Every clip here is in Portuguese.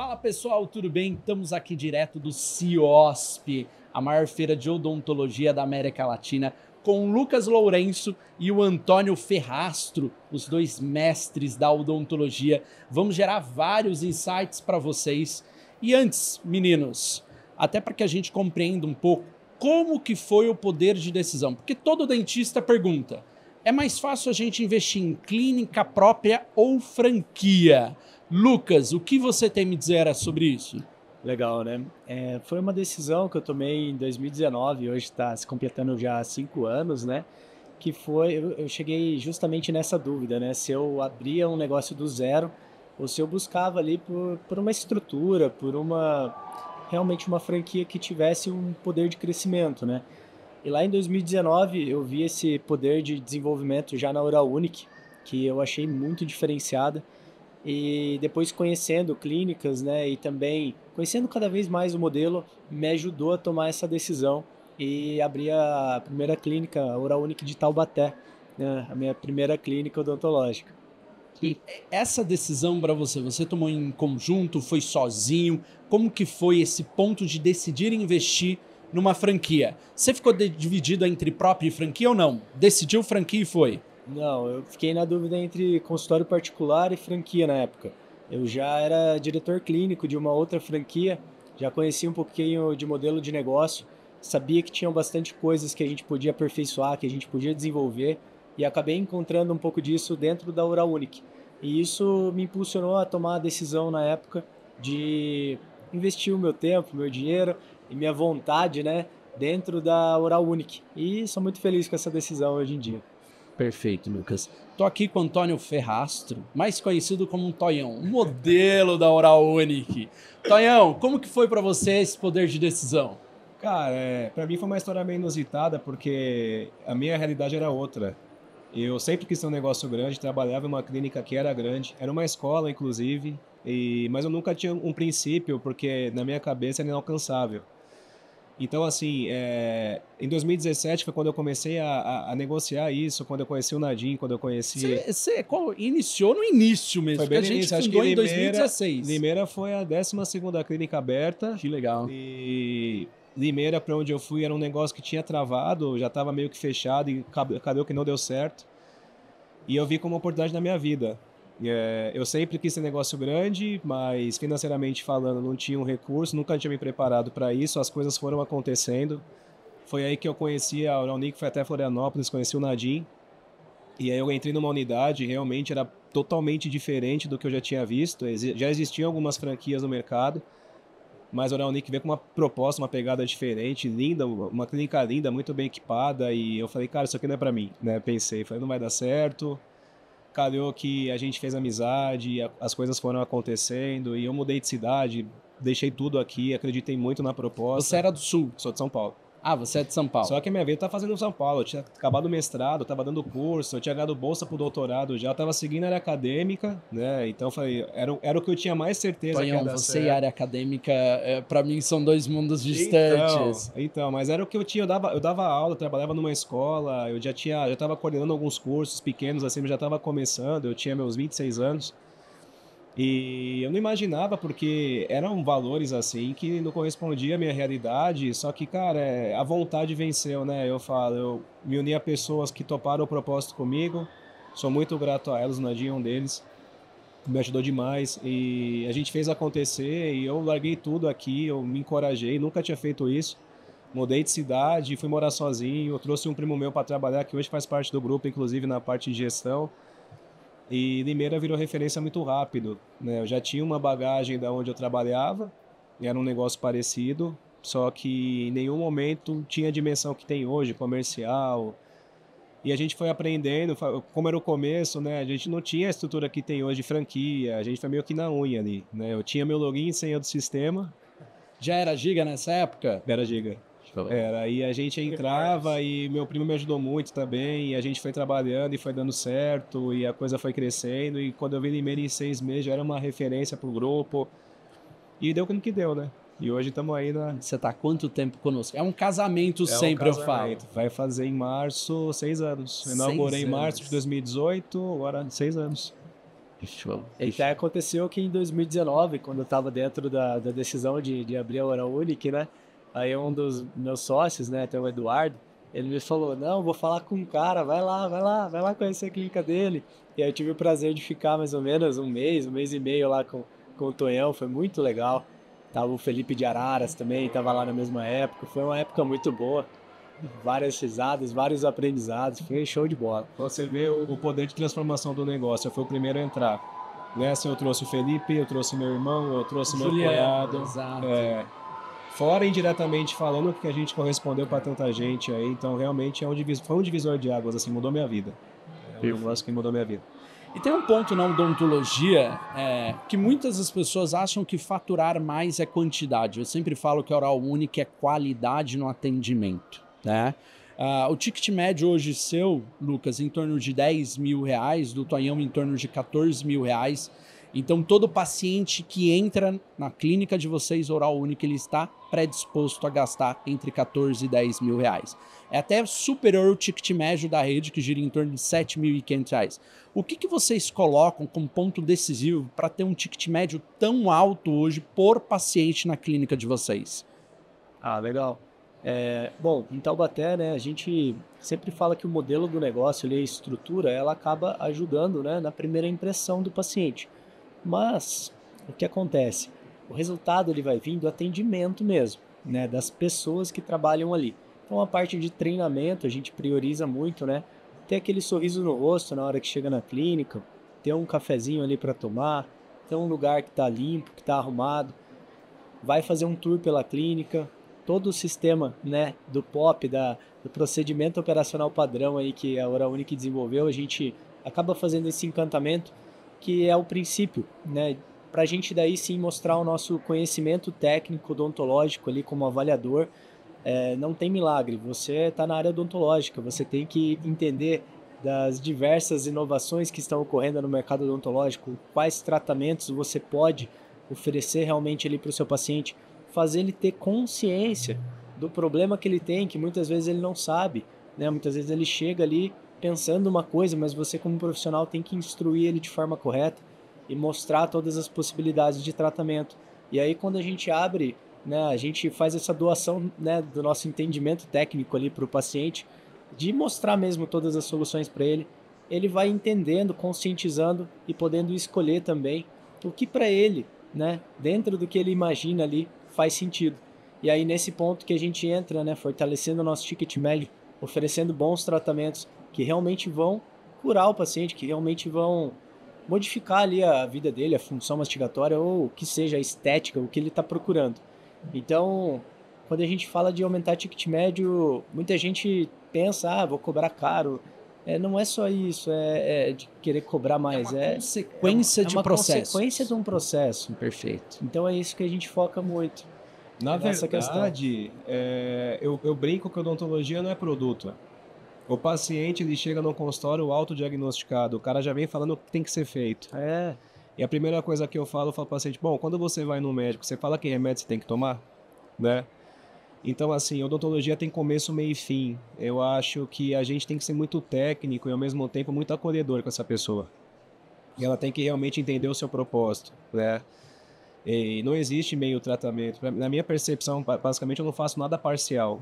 Fala pessoal, tudo bem? Estamos aqui direto do CIOSP, a maior feira de odontologia da América Latina, com o Lucas Lourenço e o Antônio Ferrastro, os dois mestres da odontologia. Vamos gerar vários insights para vocês. E antes, meninos, até para que a gente compreenda um pouco como que foi o poder de decisão, porque todo dentista pergunta, é mais fácil a gente investir em clínica própria ou franquia? Lucas, o que você tem a me dizer sobre isso? Legal, né? Foi uma decisão que eu tomei em 2019, hoje está se completando já 5 anos, né? Que foi, eu cheguei justamente nessa dúvida, né? Se eu abria um negócio do zero ou se eu buscava ali por uma estrutura, realmente uma franquia que tivesse um poder de crescimento, né? E lá em 2019 eu vi esse poder de desenvolvimento já na Oral Unique, que eu achei muito diferenciada. E depois conhecendo clínicas, né, e também conhecendo cada vez mais o modelo, me ajudou a tomar essa decisão e abrir a primeira clínica, a Oral Unique de Taubaté, né, a minha primeira clínica odontológica. E essa decisão para você, você tomou em conjunto, foi sozinho? Como que foi esse ponto de decidir investir numa franquia? Você ficou dividido entre própria e franquia ou não? Decidiu franquia e foi? Não, eu fiquei na dúvida entre consultório particular e franquia na época. Eu já era diretor clínico de uma outra franquia, já conhecia um pouquinho de modelo de negócio, sabia que tinham bastante coisas que a gente podia aperfeiçoar, que a gente podia desenvolver, e acabei encontrando um pouco disso dentro da Oral Unique. E isso me impulsionou a tomar a decisão na época de investir o meu tempo, o meu dinheiro e minha vontade, né, dentro da Oral Unique. E sou muito feliz com essa decisão hoje em dia. Perfeito, Lucas. Tô aqui com o Antônio Ferrastro, mais conhecido como um Tonhão, um modelo da Oral Unique. Tonhão, como que foi para você esse poder de decisão? Cara, pra mim foi uma história meio inusitada, porque a minha realidade era outra. Eu sempre quis ter um negócio grande, trabalhava em uma clínica que era grande, era uma escola, inclusive, mas eu nunca tinha um princípio, porque na minha cabeça era inalcançável. Então, assim, em 2017 foi quando eu comecei a negociar isso, quando eu conheci o Nadim, quando eu conheci... Você iniciou no início mesmo, Foi que a bem no gente início, acho que fundou em 2016. Limeira foi a 12ª clínica aberta. Que legal. E Limeira, para onde eu fui, era um negócio que tinha travado, já estava meio que fechado e acabou que não deu certo. E eu vi como uma oportunidade na minha vida. Eu sempre quis ter negócio grande, mas financeiramente falando não tinha um recurso, nunca tinha me preparado para isso, as coisas foram acontecendo. Foi aí que eu conheci a Oral Unique, fui até Florianópolis, conheci o Nadim. E aí eu entrei numa unidade, realmente era totalmente diferente do que eu já tinha visto. Já existiam algumas franquias no mercado, mas a Oral Unique veio com uma proposta, uma pegada diferente, linda, uma clínica linda, muito bem equipada. E eu falei, cara, isso aqui não é pra mim, né? Pensei, falei, não vai dar certo. Calhou que a gente fez amizade, as coisas foram acontecendo e eu mudei de cidade, deixei tudo aqui, acreditei muito na proposta. Você era do Sul? Sou de São Paulo. Ah, você é de São Paulo. Só que a minha vida tá fazendo em São Paulo. Eu tinha acabado o mestrado, estava dando curso, eu tinha ganhado bolsa pro doutorado já, estava seguindo a área acadêmica, né? Então falei, era o que eu tinha mais certeza Tonhão, que ia dar você certo. e a área acadêmica, para mim, são dois mundos distantes. Então, mas era o que eu tinha. Eu dava aula, eu trabalhava numa escola, eu já estava coordenando alguns cursos pequenos, assim, eu já estava começando, eu tinha meus 26 anos. E eu não imaginava, porque eram valores assim que não correspondiam à minha realidade, só que, cara, a vontade venceu, né? Eu falo, eu me uni a pessoas que toparam o propósito comigo, sou muito grato a elas, o Nadim é um deles, me ajudou demais, e a gente fez acontecer, e eu larguei tudo aqui, eu me encorajei, nunca tinha feito isso, mudei de cidade, fui morar sozinho, eu trouxe um primo meu para trabalhar, que hoje faz parte do grupo, inclusive na parte de gestão. E Limeira virou referência muito rápido, né? Eu já tinha uma bagagem da onde eu trabalhava, era um negócio parecido, só que em nenhum momento tinha a dimensão que tem hoje, comercial. E a gente foi aprendendo, como era o começo, né? A gente não tinha a estrutura que tem hoje de franquia, a gente foi meio que na unha ali, né? Eu tinha meu login e senha do sistema. Já era Giga nessa época? Era Giga. Era, aí a gente entrava e meu primo me ajudou muito também, e a gente foi trabalhando e foi dando certo, e a coisa foi crescendo, e quando eu vi Limeira em 6 meses já era uma referência pro grupo, e deu como que deu, né? E hoje estamos aí na... Você tá há quanto tempo conosco? É um casamento sempre, eu falo. Vai fazer em março 6 anos. Eu inaugurei em março de 2018, agora 6 anos. Show. E até aconteceu que em 2019, quando eu estava dentro da decisão de abrir a Hora Unique, né? Aí um dos meus sócios, né, até o Eduardo, ele me falou, não, vou falar com um cara, vai lá conhecer a clínica dele. E aí eu tive o prazer de ficar mais ou menos um mês e meio lá com o Tonhão, foi muito legal. Tava o Felipe de Araras também, tava lá na mesma época, foi uma época muito boa. Várias risadas, vários aprendizados, foi show de bola. Você vê o poder de transformação do negócio. Eu fui o primeiro a entrar. Nessa eu trouxe o Felipe, eu trouxe meu irmão, eu trouxe meu cunhado. Exato. Fora indiretamente falando que a gente correspondeu para tanta gente aí. Então realmente foi um divisor de águas, assim, mudou minha vida. É um negócio que mudou minha vida. E tem um ponto na odontologia que muitas das pessoas acham que faturar mais é quantidade. Eu sempre falo que a Oral Unique é qualidade no atendimento, né? O ticket médio hoje seu, Lucas, em torno de R$10.000, do Tonhão em torno de R$14.000. Então, todo paciente que entra na clínica de vocês, Oral Unique, ele está predisposto a gastar entre 14 e 10 mil reais. É até superior ao ticket médio da rede, que gira em torno de 7.500 reais. O que vocês colocam como ponto decisivo para ter um ticket médio tão alto hoje por paciente na clínica de vocês? Ah, legal. Bom, em Taubaté, né, a gente sempre fala que o modelo do negócio, ali, a estrutura, ela acaba ajudando, né, na primeira impressão do paciente. Mas o que acontece? O resultado ele vai vir do atendimento mesmo, né, das pessoas que trabalham ali. Então a parte de treinamento a gente prioriza muito, né? Ter aquele sorriso no rosto na hora que chega na clínica, ter um cafezinho ali para tomar, ter um lugar que está limpo, que está arrumado. Vai fazer um tour pela clínica, todo o sistema, né, do POP, do procedimento operacional padrão aí que a Oral Unique desenvolveu, a gente acaba fazendo esse encantamento que é o princípio, né, para a gente daí sim mostrar o nosso conhecimento técnico odontológico ali como avaliador. Não tem milagre, você está na área odontológica, você tem que entender das diversas inovações que estão ocorrendo no mercado odontológico, quais tratamentos você pode oferecer realmente ali para o seu paciente, fazer ele ter consciência do problema que ele tem, que muitas vezes ele não sabe, né? Muitas vezes ele chega ali pensando uma coisa, mas você como profissional tem que instruir ele de forma correta e mostrar todas as possibilidades de tratamento. E aí quando a gente abre, né, a gente faz essa doação, né, do nosso entendimento técnico ali para o paciente, de mostrar mesmo todas as soluções para ele, ele vai entendendo, conscientizando e podendo escolher também o que para ele, né, dentro do que ele imagina ali, faz sentido. E aí nesse ponto que a gente entra, né, fortalecendo o nosso ticket médio, oferecendo bons tratamentos que realmente vão curar o paciente, que realmente vão modificar ali a vida dele, a função mastigatória ou que seja a estética, o que ele está procurando. Então, quando a gente fala de aumentar ticket médio, muita gente pensa, vou cobrar caro. Não é só isso, de querer cobrar mais. É uma consequência de processo. É uma consequência de um processo. Perfeito. Então é isso que a gente foca muito. Na verdade, eu brinco que a odontologia não é produto. O paciente ele chega no consultório autodiagnosticado, o cara já vem falando o que tem que ser feito. E a primeira coisa que eu falo para o paciente, bom, quando você vai no médico, você fala que remédio você tem que tomar, né? Então, assim, a odontologia tem começo, meio e fim. Eu acho que a gente tem que ser muito técnico e, ao mesmo tempo, muito acolhedor com essa pessoa. E ela tem que realmente entender o seu propósito, né? E não existe meio tratamento. Na minha percepção, basicamente, eu não faço nada parcial.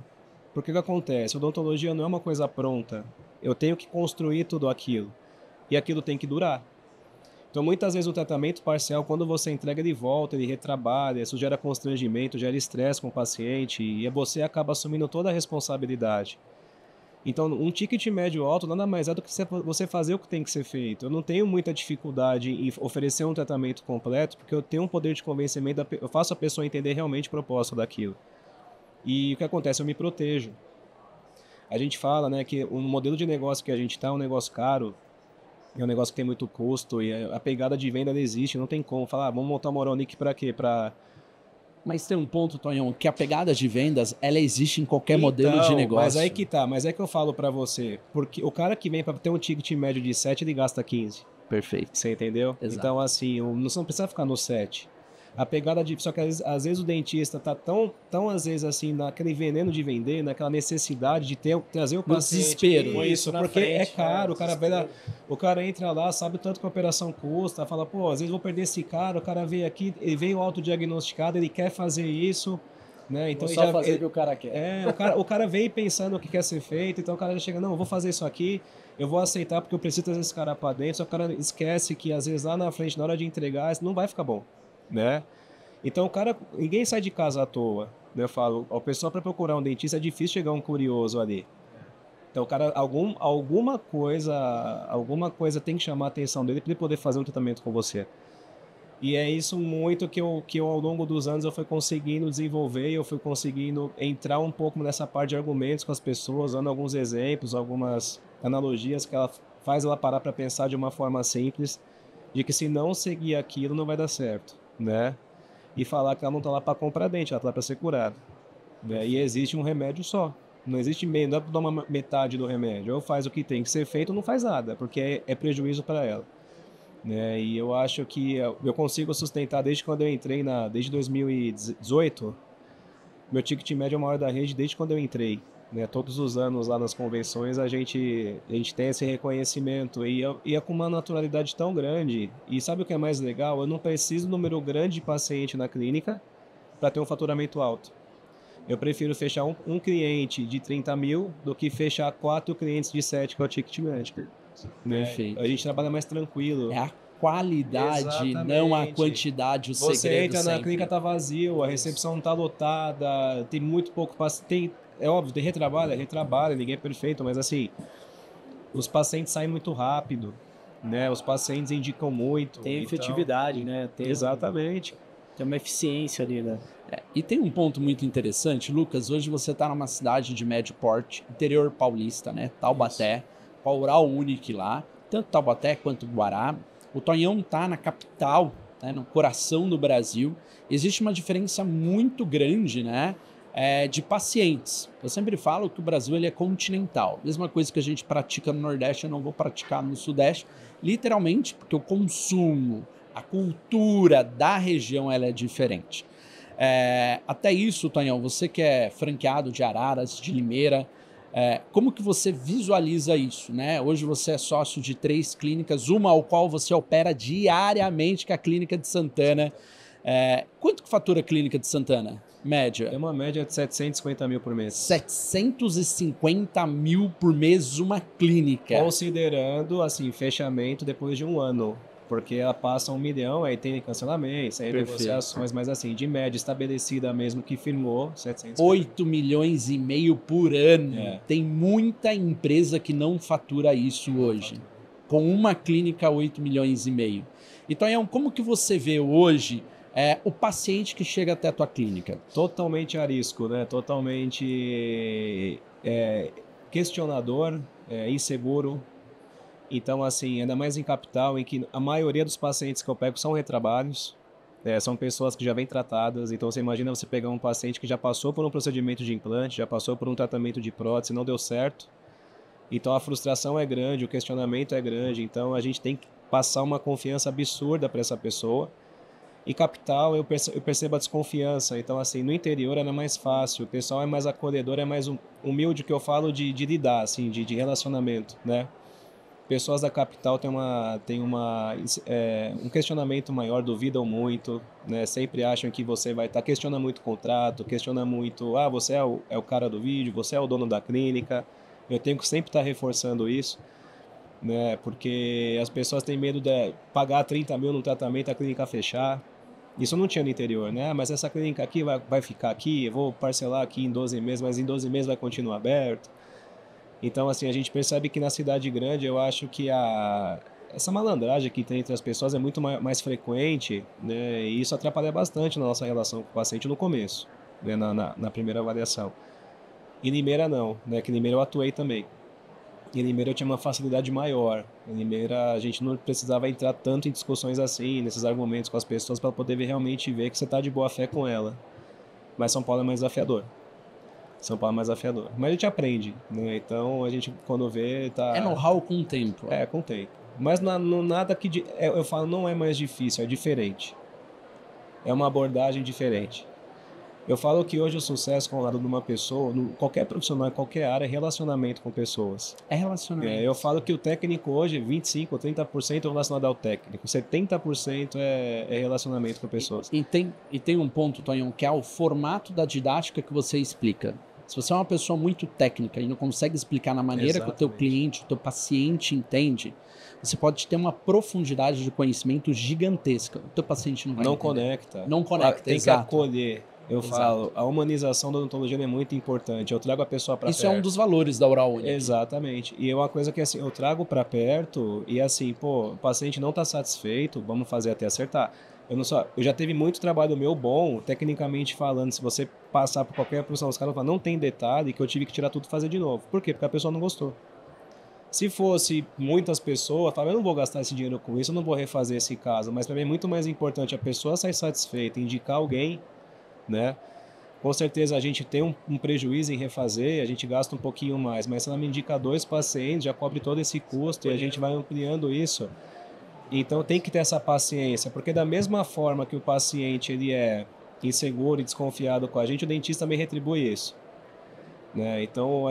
Porque o que acontece? A odontologia não é uma coisa pronta. Eu tenho que construir tudo aquilo. E aquilo tem que durar. Então, muitas vezes, o tratamento parcial, quando você entrega de volta, ele retrabalha, isso gera constrangimento, gera estresse com o paciente, e você acaba assumindo toda a responsabilidade. Então, um ticket médio alto nada mais é do que você fazer o que tem que ser feito. Eu não tenho muita dificuldade em oferecer um tratamento completo, porque eu tenho um poder de convencimento, eu faço a pessoa entender realmente o propósito daquilo. E o que acontece? Eu me protejo. A gente fala, né, que o modelo de negócio que a gente está é um negócio caro, é um negócio que tem muito custo, e a pegada de venda não existe, não tem como falar, vamos montar uma Oral Unique para quê? Mas tem um ponto, Tonhão, que a pegada de vendas, ela existe em qualquer modelo de negócio. Mas aí que tá, mas é que eu falo para você, porque o cara que vem para ter um ticket médio de 7, ele gasta 15. Perfeito. Você entendeu? Exato. Então, assim, você não precisa ficar no 7. A pegada de... Só que às vezes o dentista tá tão às vezes assim, naquele veneno de vender, naquela necessidade de trazer o No paciente... desespero. Isso, na porque é frente, caro, o cara vai lá, desespero. o cara entra lá, sabe o tanto que a operação custa, fala, pô, às vezes vou perder esse cara, o cara veio aqui, ele veio autodiagnosticado, ele quer fazer isso, né? Então Vou ele só fazer o que o cara quer. o cara veio pensando o que quer ser feito, então o cara já chega, não, eu vou fazer isso aqui, eu vou aceitar porque eu preciso trazer esse cara para dentro, só que o cara esquece que às vezes lá na frente, na hora de entregar, isso não vai ficar bom, né? Então o cara, ninguém sai de casa à toa, né? Eu falo, a pessoa para procurar um dentista é difícil chegar um curioso ali. Então o cara, alguma coisa tem que chamar a atenção dele para ele poder fazer um tratamento com você. E é isso muito que eu ao longo dos anos eu fui conseguindo desenvolver, eu fui conseguindo entrar um pouco nessa parte de argumentos com as pessoas, dando alguns exemplos, algumas analogias que ela faz ela parar para pensar de uma forma simples, de que se não seguir aquilo não vai dar certo, né? E falar que ela não está lá para comprar dente, ela está lá para ser curada, né? E existe um remédio só. Não existe meio, não é para tomar metade do remédio. Ou faz o que tem que ser feito ou não faz nada, porque é prejuízo para ela, né? E eu acho que eu consigo sustentar desde quando eu entrei desde 2018, meu ticket médio é o maior da rede desde quando eu entrei, né? Todos os anos lá nas convenções a gente tem esse reconhecimento e é com uma naturalidade tão grande. E sabe o que é mais legal? Eu não preciso de um número grande de paciente na clínica para ter um faturamento alto. Eu prefiro fechar um cliente de 30 mil do que fechar 4 clientes de 7, que é o ticket médio, né? Perfeito. A gente trabalha mais tranquilo. É a qualidade, não a Exatamente. quantidade, o Você segredo entra na sempre. clínica, tá vazio, a recepção tá lotada, tem muito pouco paciente. É óbvio, tem retrabalha, ninguém é perfeito, mas assim, os pacientes saem muito rápido, né? Os pacientes indicam muito. Tem então- efetividade, né? Exatamente. Tem uma eficiência ali, né? E tem um ponto muito interessante, Lucas. Hoje você está numa cidade de médio porte, interior paulista, né? Taubaté, com a Oral Unique lá, tanto Taubaté quanto Guará. O Tonhão tá na capital, né? No coração do Brasil. Existe uma diferença muito grande, né? De pacientes. Eu sempre falo que o Brasil ele é continental. Mesma coisa que a gente pratica no Nordeste, eu não vou praticar no Sudeste. Literalmente, porque o consumo, a cultura da região ela é diferente. Até isso, Tonhão, você que é franqueado de Araras, de Limeira, como que você visualiza isso, né? Hoje você é sócio de 3 clínicas, uma ao qual você opera diariamente, que é a Clínica de Santana. Quanto que fatura a Clínica de Santana? Média? Tem uma média de 750 mil por mês. 750 mil por mês uma clínica. Considerando, assim, fechamento depois de um ano. Porque ela passa 1 milhão, aí tem cancelamento, aí Perfeito. negociações, mas assim, de média estabelecida mesmo que firmou, 700 8 milhões e meio por ano. É. Tem muita empresa que não fatura isso hoje. Com uma clínica, 8 milhões e meio. Então, como que você vê hoje o paciente que chega até a tua clínica? Totalmente a risco, né? Totalmente questionador, inseguro. Então, assim, ainda mais em capital, em que a maioria dos pacientes que eu pego são retrabalhos, são pessoas que já vêm tratadas. Então, você imagina você pegar um paciente que já passou por um procedimento de implante, já passou por um tratamento de prótese, não deu certo. Então, a frustração é grande, o questionamento é grande. Então, a gente tem que passar uma confiança absurda para essa pessoa. E capital, eu percebo a desconfiança. Então, assim, no interior era mais fácil, o pessoal é mais acolhedor, é mais humilde, que eu falo de lidar, assim, de relacionamento, né? Pessoas da capital têm um questionamento maior, duvidam muito, né? Sempre acham que você vai estar... Questiona muito o contrato, questiona muito... você é o cara do vídeo, você é o dono da clínica. Eu tenho que sempre estar reforçando isso, né? Porque as pessoas têm medo de pagar 30 mil no tratamento, a clínica fechar. Isso não tinha no interior, né? Mas essa clínica aqui vai ficar aqui, eu vou parcelar aqui em 12 meses, mas em 12 meses vai continuar aberto. Então, assim, a gente percebe que na cidade grande, eu acho que essa malandragem que tem entre as pessoas é muito mais frequente, né? E isso atrapalha bastante na nossa relação com o paciente no começo, né? Na primeira avaliação. Em Limeira não, né? Que em Limeira eu atuei também. Em Limeira eu tinha uma facilidade maior. Em Limeira a gente não precisava entrar tanto em discussões assim, nesses argumentos com as pessoas, para poder realmente ver que você está de boa fé com ela. Mas São Paulo é mais desafiador. São Paulo é mais desafiador. Mas a gente aprende, né? Então a gente, quando vê, tá... É know-how com o tempo. Com o tempo. Mas nada que... eu falo, não é mais difícil, é diferente. é uma abordagem diferente. Eu falo que hoje o sucesso com o lado de uma pessoa, qualquer profissional, em qualquer área, é relacionamento com pessoas. É relacionamento. Eu falo que o técnico hoje, 25% ou 30% é relacionado ao técnico, 70% é relacionamento com pessoas. E tem um ponto, Tonhão, que é o formato da didática que você explica. Se você é uma pessoa muito técnica e não consegue explicar na maneira que o teu cliente, o teu paciente entende, você pode ter uma profundidade de conhecimento gigantesca. O teu paciente não vai entender. Conecta. Não conecta, tem exato. que acolher. Eu falo, a humanização da odontologia é muito importante. Eu trago a pessoa para perto. Isso é um dos valores da Oral Unique. Exatamente. E é uma coisa que assim, eu trago para perto e assim, pô, o paciente não está satisfeito, vamos fazer até acertar. Eu já teve muito trabalho meu bom, tecnicamente falando, se você passar por qualquer profissional, os caras falam, não tem detalhe, que eu tive que tirar tudo e fazer de novo. Por quê? Porque a pessoa não gostou. Se fosse muitas pessoas, eu não vou gastar esse dinheiro com isso, eu não vou refazer esse caso, mas para mim é muito mais importante a pessoa sair satisfeita, indicar alguém, né? Com certeza a gente tem um prejuízo em refazer, a gente gasta um pouquinho mais, mas se ela me indica 2 pacientes, já cobre todo esse custo e a gente vai ampliando isso. Então tem que ter essa paciência, porque da mesma forma que o paciente ele é inseguro e desconfiado com a gente, o dentista também retribui isso. Né? Então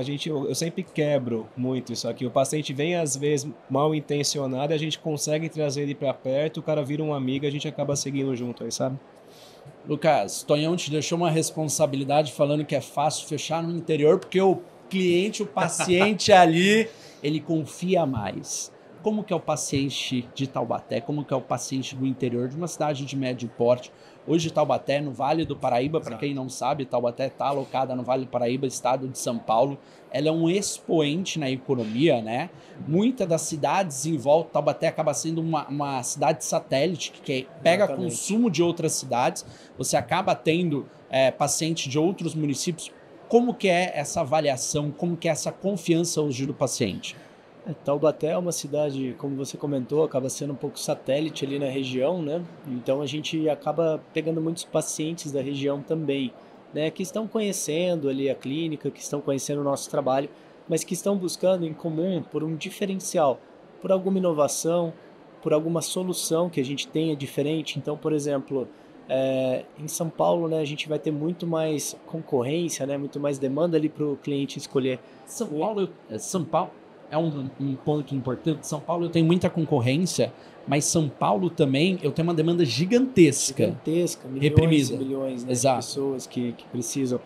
eu sempre quebro muito isso aqui. O paciente vem às vezes mal intencionado e a gente consegue trazer ele para perto, o cara vira um amigo e a gente acaba seguindo junto aí, sabe? Lucas, Tonhão te deixou uma responsabilidade falando que é fácil fechar no interior porque o cliente, o paciente ali, ele confia mais. Como que é o paciente de Taubaté? Como que é o paciente do interior de uma cidade de médio porte? Hoje Taubaté, no Vale do Paraíba, para quem não sabe, Taubaté está alocada no Vale do Paraíba, estado de São Paulo. Ela é um expoente na economia, né? Muitas das cidades em volta, Taubaté acaba sendo uma cidade satélite que pega consumo de outras cidades. Você acaba tendo paciente de outros municípios. Como que é essa avaliação? Como que é essa confiança hoje do paciente? Taubaté é uma cidade, como você comentou, acaba sendo um pouco satélite ali na região, né? Então a gente acaba pegando muitos pacientes da região também, né? Que estão conhecendo ali a clínica, que estão conhecendo o nosso trabalho, mas que estão buscando em comum por um diferencial, por alguma inovação, por alguma solução que a gente tenha diferente. Então, por exemplo, em São Paulo, né, a gente vai ter muito mais concorrência, né? Muito mais demanda ali para o cliente escolher. São Paulo é um ponto importante. São Paulo eu tenho muita concorrência, mas São Paulo também eu tenho uma demanda gigantesca. Milhões reprimida. E milhões, né, de Exato. pessoas que precisam.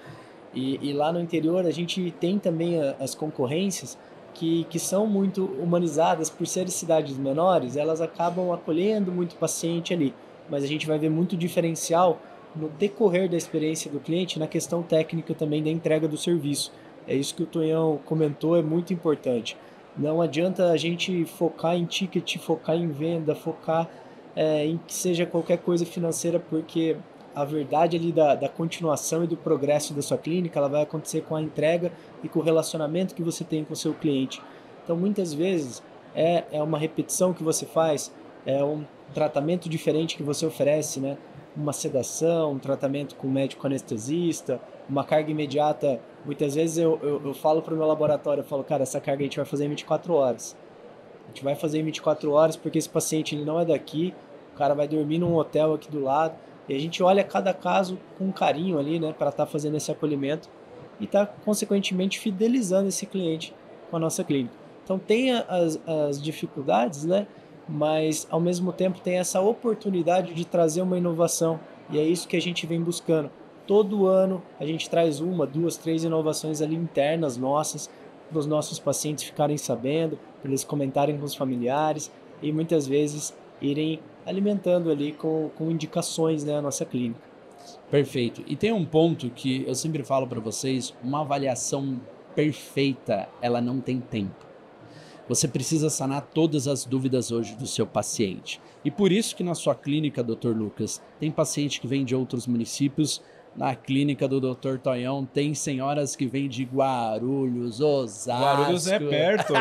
E lá no interior a gente tem também as concorrências que são muito humanizadas por serem cidades menores, elas acabam acolhendo muito paciente ali. Mas a gente vai ver muito diferencial no decorrer da experiência do cliente, na questão técnica também da entrega do serviço. É isso que o Tonhão comentou, é muito importante. Não adianta a gente focar em ticket, focar em venda, focar em que seja qualquer coisa financeira, porque a verdade ali da continuação e do progresso da sua clínica, ela vai acontecer com a entrega e com o relacionamento que você tem com o seu cliente. Então, muitas vezes, é uma repetição que você faz, é um tratamento diferente que você oferece, né? Uma sedação, um tratamento com médico anestesista, uma carga imediata. Muitas vezes eu falo para o meu laboratório, eu falo, cara, essa carga a gente vai fazer em 24 horas. A gente vai fazer em 24 horas porque esse paciente ele não é daqui, o cara vai dormir num hotel aqui do lado, e a gente olha cada caso com carinho ali, né, para estar fazendo esse acolhimento e tá, consequentemente, fidelizando esse cliente com a nossa clínica. Então tem as dificuldades, né, mas ao mesmo tempo tem essa oportunidade de trazer uma inovação, e é isso que a gente vem buscando. Todo ano a gente traz 1, 2, 3 inovações ali internas nossas, para os nossos pacientes ficarem sabendo, para eles comentarem com os familiares e muitas vezes irem alimentando ali com indicações, né, a nossa clínica. Perfeito. E tem um ponto que eu sempre falo para vocês, uma avaliação perfeita, ela não tem tempo. Você precisa sanar todas as dúvidas hoje do seu paciente. E por isso que na sua clínica, Dr. Lucas, tem paciente que vem de outros municípios. Na clínica do Dr. Tonhão tem senhoras que vêm de Guarulhos, Osasco. Guarulhos é perto.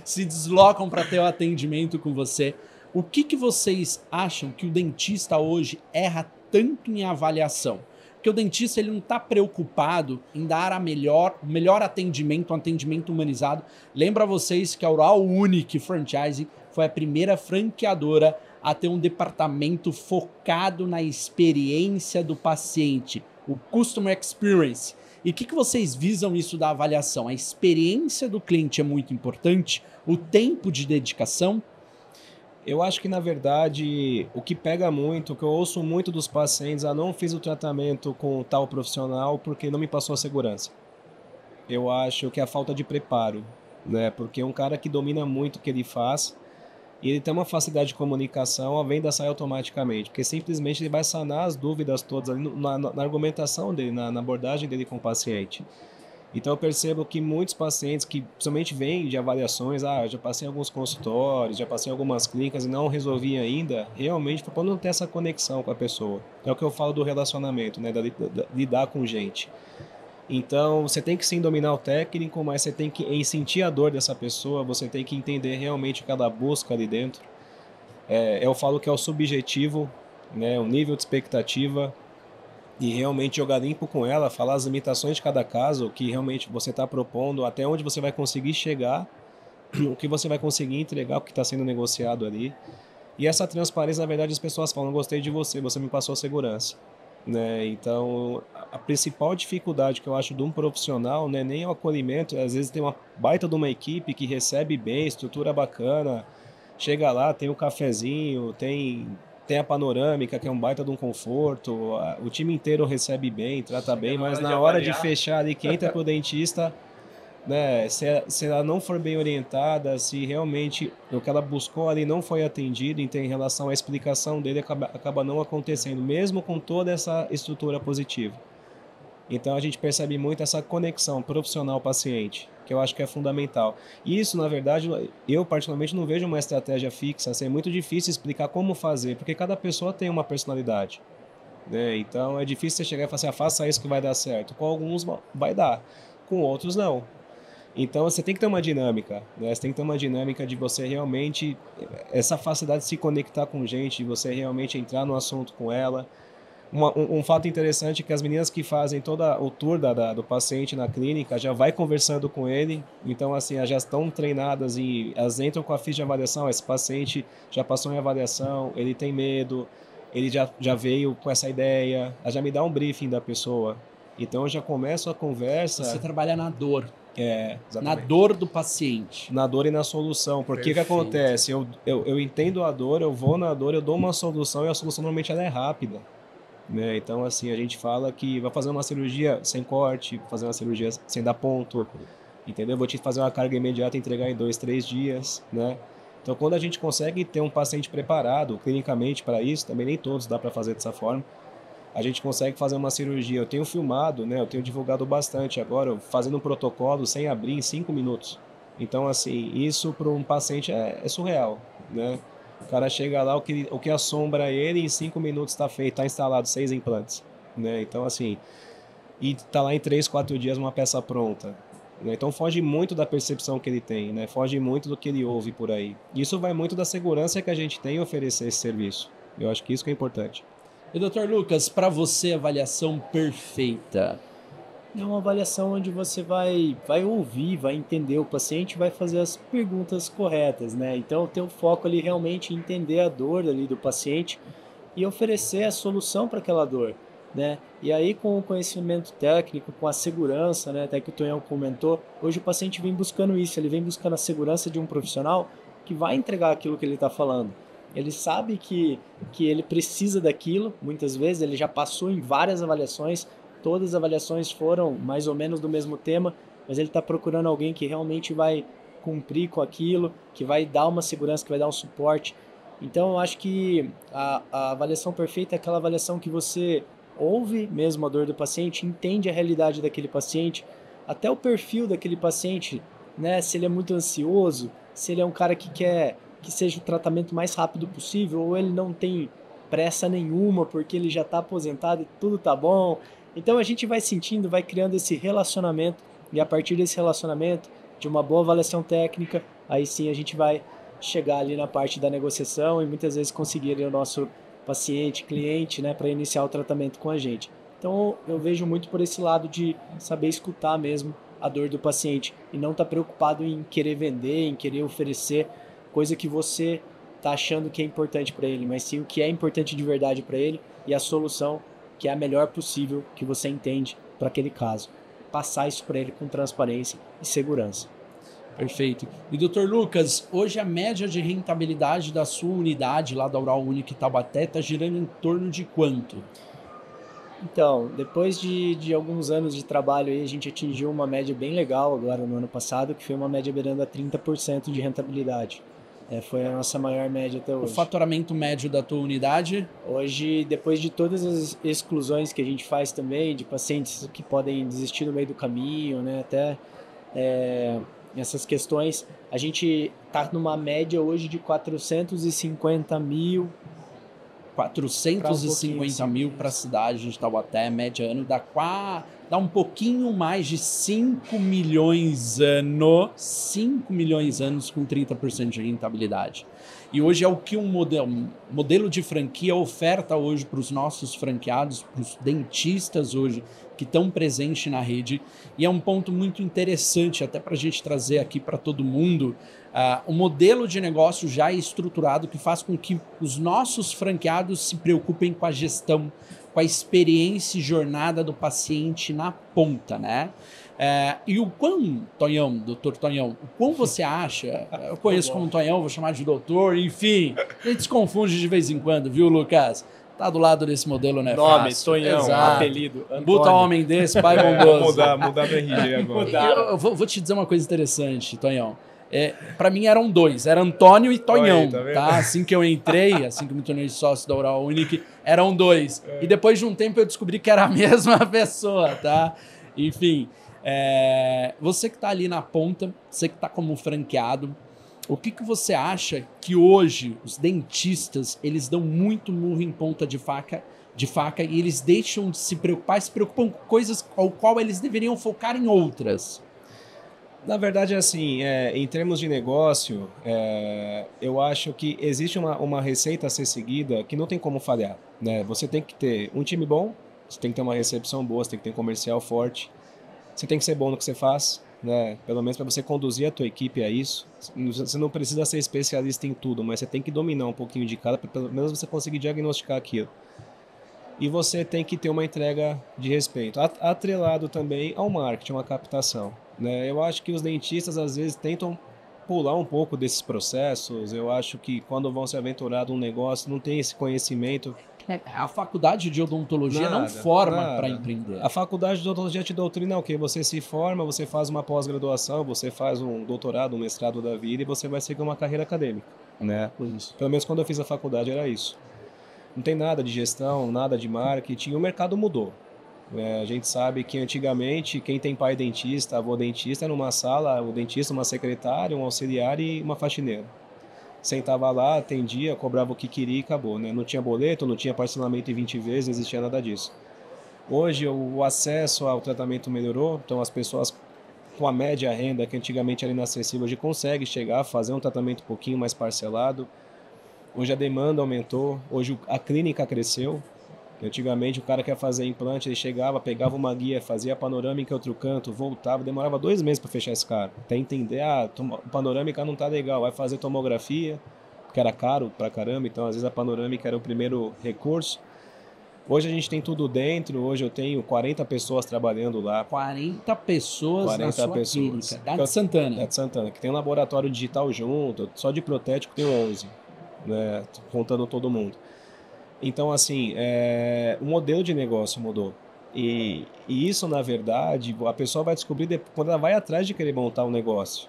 Se deslocam para ter o atendimento com você. O que vocês acham que o dentista hoje erra tanto em avaliação? Porque o dentista ele não está preocupado em dar o melhor atendimento, um atendimento humanizado. Lembra vocês que a Oral Unique Franchising foi a primeira franqueadora a ter um departamento focado na experiência do paciente, o Customer Experience. E o que vocês visam isso da avaliação? A experiência do cliente é muito importante, o tempo de dedicação. Eu acho que, na verdade, o que pega muito, o que eu ouço muito dos pacientes, não fiz o tratamento com tal profissional porque não me passou a segurança. Eu acho que é a falta de preparo, né? Porque um cara que domina muito o que ele faz, e ele tem uma facilidade de comunicação, a venda sai automaticamente, porque simplesmente ele vai sanar as dúvidas todas ali na argumentação dele, na abordagem dele com o paciente. Então eu percebo que muitos pacientes que principalmente vêm de avaliações, eu já passei em alguns consultórios, já passei em algumas clínicas e não resolvi ainda, realmente por não ter essa conexão com a pessoa. É o que eu falo do relacionamento, né, lidar com gente. Então você tem que sim dominar o técnico, mas você tem que sentir a dor dessa pessoa, você tem que entender realmente o que ela busca ali dentro. Eu falo que é o subjetivo, né, o nível de expectativa, e realmente jogar limpo com ela, falar as limitações de cada caso, o que realmente você está propondo, até onde você vai conseguir chegar, o que você vai conseguir entregar, o que está sendo negociado ali. E essa transparência, na verdade, as pessoas falam, gostei de você, você me passou segurança. Né? Então, a principal dificuldade que eu acho de um profissional não é nem o acolhimento, às vezes tem uma baita de uma equipe que recebe bem, estrutura bacana, chega lá, tem o cafezinho, tem a panorâmica, que é um baita de um conforto, o time inteiro recebe bem, trata bem, mas na hora de fechar ali, quem entra pro dentista, né, se ela não for bem orientada, se realmente o que ela buscou ali não foi atendido, então em relação à explicação dele acaba não acontecendo, mesmo com toda essa estrutura positiva. Então a gente percebe muito essa conexão profissional-paciente, que eu acho que é fundamental. E isso, na verdade, eu particularmente não vejo uma estratégia fixa, assim, é muito difícil explicar como fazer, porque cada pessoa tem uma personalidade. Né? Então é difícil você chegar e falar assim, faça isso que vai dar certo. Com alguns vai dar, com outros não. Então você tem que ter uma dinâmica, né? Você tem que ter uma dinâmica de você realmente, essa facilidade de se conectar com gente, de você realmente entrar no assunto com ela. Um fato interessante é que as meninas que fazem todo o tour do paciente na clínica já vai conversando com ele, então assim, elas já estão treinadas e elas entram com a ficha de avaliação, esse paciente já passou em avaliação, ele tem medo, ele já veio com essa ideia, ela já me dá um briefing da pessoa, então eu já começo a conversa... Você trabalha na dor. Exatamente. Na dor do paciente. Na dor e na solução, porque o que acontece? Eu entendo a dor, eu vou na dor, eu dou uma solução e a solução normalmente ela é rápida. Né? Então, assim, a gente fala que vai fazer uma cirurgia sem corte, fazer uma cirurgia sem dar ponto, entendeu? Vou te fazer uma carga imediata e entregar em 2, 3 dias, né? Então, quando a gente consegue ter um paciente preparado clinicamente para isso, também nem todos dá para fazer dessa forma, a gente consegue fazer uma cirurgia. Eu tenho filmado, né? Eu tenho divulgado bastante agora, fazendo um protocolo sem abrir em 5 minutos. Então, assim, isso para um paciente é surreal, né? O cara chega lá, o que assombra ele, em 5 minutos está feito, está instalado 6 implantes. Né? Então, assim, e está lá em 3, 4 dias uma peça pronta. Né? Então, foge muito da percepção que ele tem, né? Foge muito do que ele ouve por aí. Isso vai muito da segurança que a gente tem em oferecer esse serviço. Eu acho que isso que é importante. E, Dr. Lucas, para você, avaliação perfeita? É uma avaliação onde você vai ouvir, vai entender o paciente, vai fazer as perguntas corretas, né? Então, ter o foco ali realmente em entender a dor ali do paciente e oferecer a solução para aquela dor, né? E aí, com o conhecimento técnico, com a segurança, né? Até que o Tonhão comentou, hoje o paciente vem buscando isso, ele vem buscando a segurança de um profissional que vai entregar aquilo que ele está falando. Ele sabe que ele precisa daquilo, muitas vezes ele já passou em várias avaliações, todas as avaliações foram mais ou menos do mesmo tema, mas ele está procurando alguém que realmente vai cumprir com aquilo, que vai dar uma segurança, que vai dar um suporte. Então eu acho que a avaliação perfeita é aquela avaliação que você ouve mesmo a dor do paciente, entende a realidade daquele paciente, até o perfil daquele paciente, né? Se ele é muito ansioso, se ele é um cara que quer que seja o tratamento mais rápido possível, ou ele não tem pressa nenhuma porque ele já está aposentado e tudo tá bom. Então a gente vai sentindo, vai criando esse relacionamento, e a partir desse relacionamento, de uma boa avaliação técnica, aí sim a gente vai chegar ali na parte da negociação e muitas vezes conseguir ali o nosso paciente, cliente, né, para iniciar o tratamento com a gente. Então eu vejo muito por esse lado de saber escutar mesmo a dor do paciente e não estar preocupado em querer vender, em querer oferecer coisa que você tá achando que é importante para ele, mas sim o que é importante de verdade para ele e a solução que é a melhor possível que você entende para aquele caso. Passar isso para ele com transparência e segurança. Perfeito. E doutor Lucas, hoje a média de rentabilidade da sua unidade lá da Oral Unique Taubaté está girando em torno de quanto? Então, depois de alguns anos de trabalho aí, a gente atingiu uma média bem legal agora no ano passado, que foi uma média beirando a 30% de rentabilidade. Foi a nossa maior média até hoje. O faturamento médio da tua unidade? Hoje, depois de todas as exclusões que a gente faz também, de pacientes que podem desistir no meio do caminho, né, até essas questões, a gente está numa média hoje de 450 mil. 450 mil para a cidade de Taubaté, média ano, dá um pouquinho mais de 5 milhões ano, 5 milhões anos com 30% de rentabilidade. E hoje é o que um modelo de franquia oferta hoje para os nossos franqueados, para os dentistas hoje que estão presentes na rede. E é um ponto muito interessante até para a gente trazer aqui para todo mundo. O modelo de negócio já é estruturado que faz com que os nossos franqueados se preocupem com a gestão, com a experiência e jornada do paciente na ponta, né? E o quão, Tonhão, doutor Tonhão, o quão você acha, eu conheço como Tonhão, vou chamar de doutor, enfim, a gente se confunde de vez em quando, viu, Lucas? Tá do lado desse modelo, né? Nome, fácil. Tonhão, exato. Apelido, Antônio. Buta um homem desse, pai bondoso. Mudar do RG agora. Eu vou te dizer uma coisa interessante, Tonhão. Para mim eram dois, era Antônio e Tonhão, tá? Assim que eu entrei, assim que eu me tornei sócio da Oral Unique, eram dois. E depois de um tempo eu descobri que era a mesma pessoa, tá? Enfim, você que tá ali na ponta, você que tá como franqueado, o que você acha que hoje os dentistas, eles dão muito murro em ponta de faca e eles deixam de se preocupam com coisas ao qual eles deveriam focar em outras? Na verdade, assim, em termos de negócio, eu acho que existe uma receita a ser seguida que não tem como falhar, né? Você tem que ter um time bom, você tem que ter uma recepção boa, você tem que ter um comercial forte, você tem que ser bom no que você faz, né? Pelo menos para você conduzir a tua equipe a isso. Você não precisa ser especialista em tudo, mas você tem que dominar um pouquinho de cada, para pelo menos você conseguir diagnosticar aquilo. E você tem que ter uma entrega de respeito, atrelado também ao marketing, uma captação. Né? Eu acho que os dentistas às vezes tentam pular um pouco desses processos. Eu acho que quando vão se aventurar num negócio, não tem esse conhecimento. A faculdade de odontologia não forma para empreender. A faculdade de odontologia te doutrina o quê? Você se forma, você faz uma pós-graduação, você faz um doutorado, um mestrado da vida e você vai seguir uma carreira acadêmica. Né? Isso. Pelo menos quando eu fiz a faculdade era isso. Não tem nada de gestão, nada de marketing, o mercado mudou. A gente sabe que antigamente quem tem pai dentista, avô dentista, era numa sala, o dentista, uma secretária, um auxiliar e uma faxineira. Sentava lá, atendia, cobrava o que queria e acabou. Né? Não tinha boleto, não tinha parcelamento em 20 vezes, não existia nada disso. Hoje o acesso ao tratamento melhorou, então as pessoas com a média renda, que antigamente era inacessível, hoje conseguem chegar a fazer um tratamento um pouquinho mais parcelado. Hoje a demanda aumentou, hoje a clínica cresceu. Antigamente o cara que ia fazer implante, ele chegava, pegava uma guia, fazia panorâmica em outro canto, voltava, demorava 2 meses para fechar esse cara. Até entender, panorâmica não tá legal, vai fazer tomografia, que era caro pra caramba, então às vezes a panorâmica era o primeiro recurso. Hoje a gente tem tudo dentro, hoje eu tenho 40 pessoas trabalhando lá. 40 pessoas na sua clínica, da de Santana. É de Santana, que tem um laboratório digital junto, só de protético tem 11, né, contando todo mundo. Então, assim, o modelo de negócio mudou. E isso, na verdade, a pessoa vai descobrir quando ela vai atrás de querer montar um negócio.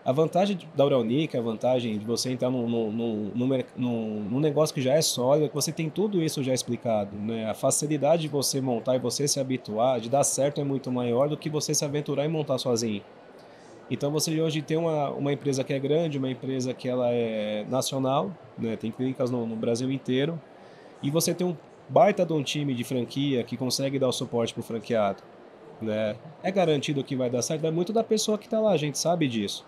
A vantagem da Oral Unique, a vantagem de você entrar num negócio que já é sólido, é que você tem tudo isso já explicado. Né? A facilidade de você montar e você se habituar, de dar certo, é muito maior do que você se aventurar e montar sozinho. Então você hoje tem uma empresa que é grande, uma empresa que ela é nacional, né? Tem clínicas no Brasil inteiro, e você tem um baita de um time de franquia que consegue dar o suporte para o franqueado. Né? É garantido que vai dar certo, é muito da pessoa que está lá, a gente sabe disso.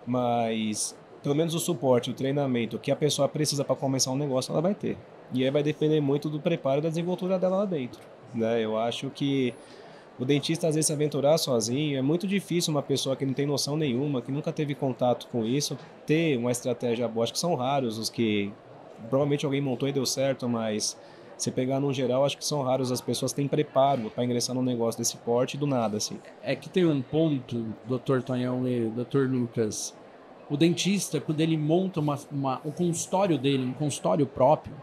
Mas pelo menos o suporte, o treinamento que a pessoa precisa para começar um negócio, ela vai ter. E aí vai depender muito do preparo e da desenvoltura dela lá dentro. Né? Eu acho que O dentista às vezes se aventurar sozinho, é muito difícil uma pessoa que não tem noção nenhuma, que nunca teve contato com isso, ter uma estratégia boa. Acho que são raros os que provavelmente alguém montou e deu certo, mas se pegar no geral, acho que são raros as pessoas que têm preparo para ingressar num negócio desse porte do nada, assim. É que tem um ponto, Dr. Tonhão e Dr. Lucas. O dentista, quando ele monta o consultório dele, um consultório próprio,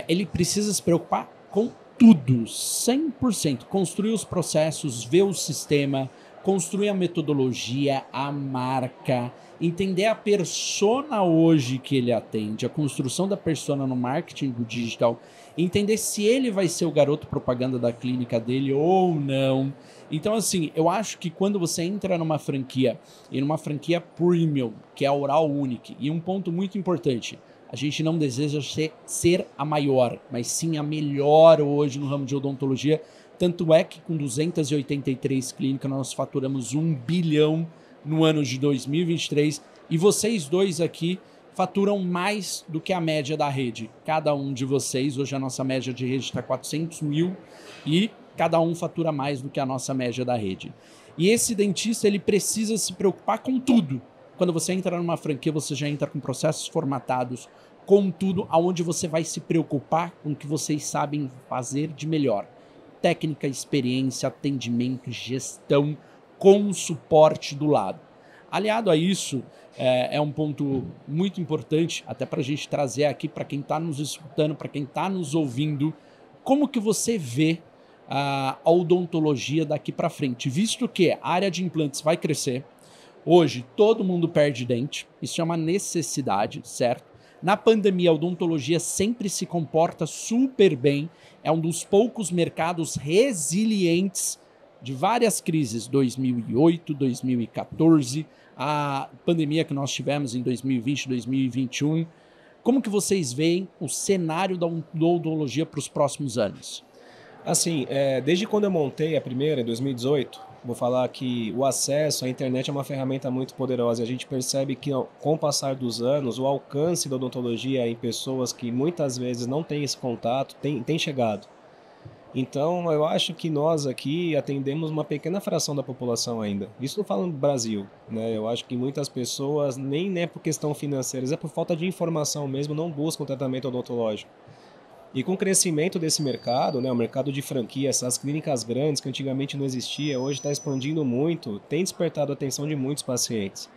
ele precisa se preocupar com tudo, 100%. Construir os processos, ver o sistema, construir a metodologia, a marca, entender a persona hoje que ele atende, a construção da persona no marketing do digital, entender se ele vai ser o garoto propaganda da clínica dele ou não. Então, assim, eu acho que quando você entra numa franquia, e numa franquia premium, que é a Oral Unique, e um ponto muito importante, a gente não deseja ser a maior, mas sim a melhor hoje no ramo de odontologia. Tanto é que com 283 clínicas nós faturamos 1 bilhão no ano de 2023. E vocês dois aqui faturam mais do que a média da rede. Cada um de vocês, hoje a nossa média de rede está 400 mil e cada um fatura mais do que a nossa média da rede. E esse dentista, ele precisa se preocupar com tudo. Quando você entra numa franquia, você já entra com processos formatados, com tudo, aonde você vai se preocupar com o que vocês sabem fazer de melhor. Técnica, experiência, atendimento, gestão, com suporte do lado. Aliado a isso, é um ponto muito importante, até para a gente trazer aqui para quem está nos escutando, para quem está nos ouvindo, como que você vê a odontologia daqui para frente, visto que a área de implantes vai crescer. Hoje, todo mundo perde dente, isso é uma necessidade, certo? Na pandemia, a odontologia sempre se comporta super bem, é um dos poucos mercados resilientes de várias crises, 2008, 2014, a pandemia que nós tivemos em 2020, 2021. Como que vocês veem o cenário da odontologia para os próximos anos? Assim, desde quando eu montei a primeira, em 2018, vou falar que o acesso à internet é uma ferramenta muito poderosa. A gente percebe que, com o passar dos anos, o alcance da odontologia em pessoas que muitas vezes não têm esse contato tem chegado. Então, eu acho que nós aqui atendemos uma pequena fração da população ainda. Isso não falo no Brasil, né? Eu acho que muitas pessoas, nem é por questão financeira, é por falta de informação mesmo, não buscam tratamento odontológico. E com o crescimento desse mercado, né, o mercado de franquia, essas clínicas grandes que antigamente não existia, hoje está expandindo muito, tem despertado a atenção de muitos pacientes.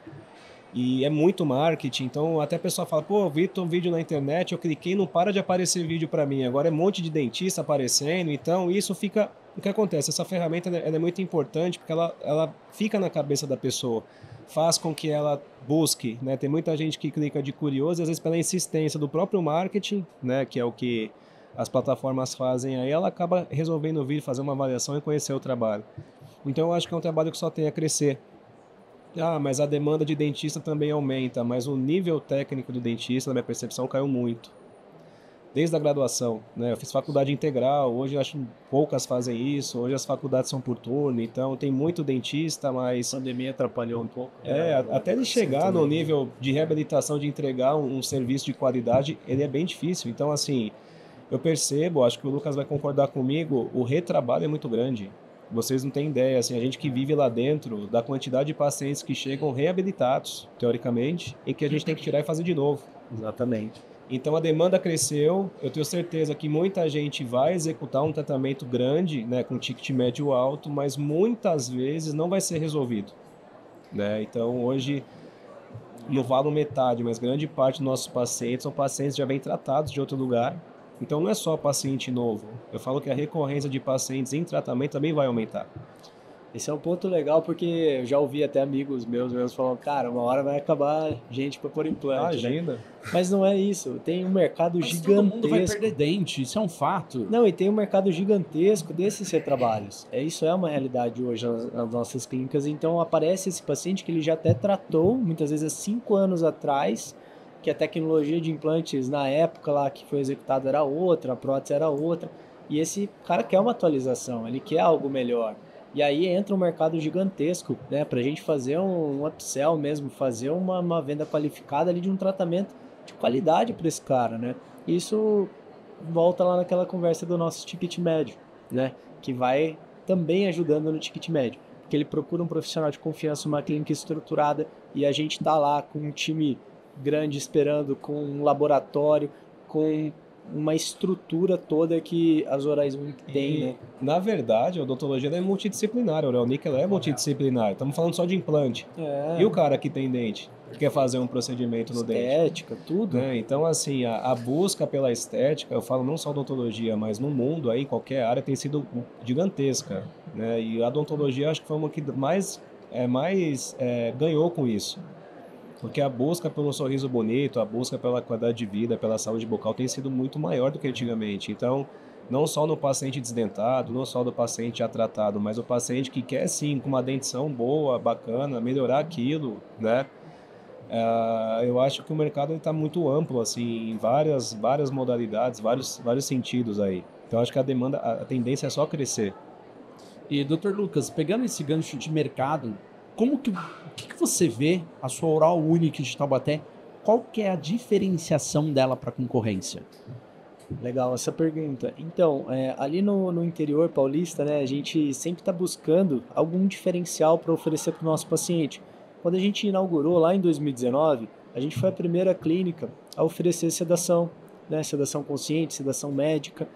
E é muito marketing, então até a pessoa fala, pô, vi um vídeo na internet, eu cliquei e não para de aparecer vídeo para mim, agora é um monte de dentista aparecendo, então isso fica... O que acontece? Essa ferramenta ela é muito importante porque ela fica na cabeça da pessoa, faz com que ela busque, né? Tem muita gente que clica de curioso, e às vezes pela insistência do próprio marketing, né, que é o que as plataformas fazem aí, ela acaba resolvendo vir fazer uma avaliação e conhecer o trabalho. Então eu acho que é um trabalho que só tem a crescer. Ah, mas a demanda de dentista também aumenta, mas o nível técnico do dentista, na minha percepção, caiu muito. Desde a graduação, né? Eu fiz faculdade integral, hoje eu acho que poucas fazem isso, hoje as faculdades são por turno, então tem muito dentista, mas... A pandemia atrapalhou um pouco. Até ele chegar no nível de reabilitação, de entregar um serviço de qualidade, ele é bem difícil. Então, assim, eu percebo, acho que o Lucas vai concordar comigo, o retrabalho é muito grande. Vocês não têm ideia, assim, a gente que vive lá dentro, da quantidade de pacientes que chegam reabilitados, teoricamente, e que a gente tem que tirar e fazer de novo. Exatamente. Então a demanda cresceu, eu tenho certeza que muita gente vai executar um tratamento grande, né, com ticket médio alto, mas muitas vezes não vai ser resolvido, né? Então hoje não vale metade, mas grande parte dos nossos pacientes são pacientes que já vêm tratados de outro lugar. Então não é só paciente novo, eu falo que a recorrência de pacientes em tratamento também vai aumentar. Esse é um ponto legal porque eu já ouvi até amigos meus falando, cara, uma hora vai acabar gente para pôr implante, Agenda. né? Mas não é isso, tem um mercado Mas gigantesco. todo mundo vai perder dente, isso é um fato. Não, e tem um mercado gigantesco desses retrabalhos. Isso é uma realidade hoje nas nossas clínicas. Então aparece esse paciente que ele já até tratou, muitas vezes há 5 anos atrás, que a tecnologia de implantes na época lá que foi executada era outra, a prótese era outra. E esse cara quer uma atualização, ele quer algo melhor. E aí entra um mercado gigantesco, né, para a gente fazer um upsell mesmo, fazer uma venda qualificada ali de um tratamento de qualidade para esse cara, né? Isso volta lá naquela conversa do nosso ticket médio, né? Que vai também ajudando no ticket médio, porque ele procura um profissional de confiança, uma clínica estruturada, e a gente está lá com um time grande esperando, com um laboratório, com uma estrutura toda que as Orais Unique tem, né? Na verdade, a odontologia ela é multidisciplinar, a Oral Unique ela é multidisciplinar. Estamos falando só de implante. E o cara que tem dente, que quer fazer um procedimento no dente? Estética, tudo. Né? Então, assim, a busca pela estética, eu falo não só odontologia, mas no mundo aí, qualquer área tem sido gigantesca, né? E a odontologia acho que foi uma que mais ganhou com isso. Porque a busca pelo sorriso bonito, a busca pela qualidade de vida, pela saúde bucal tem sido muito maior do que antigamente. Então, não só no paciente desdentado, não só do paciente já tratado, mas o paciente que quer sim, com uma dentição boa, bacana, melhorar aquilo, né? Eu acho que o mercado está muito amplo, assim, em várias modalidades, vários sentidos aí. Então, acho que a tendência é só crescer. E, Dr. Lucas, pegando esse gancho de mercado, o que você vê a sua Oral Unique de Taubaté? Qual que é a diferenciação dela para a concorrência? Legal essa pergunta. Então, ali no interior paulista, né, a gente sempre está buscando algum diferencial para oferecer para o nosso paciente. Quando a gente inaugurou lá em 2019, a gente foi a primeira clínica a oferecer sedação, né, sedação consciente, sedação médica.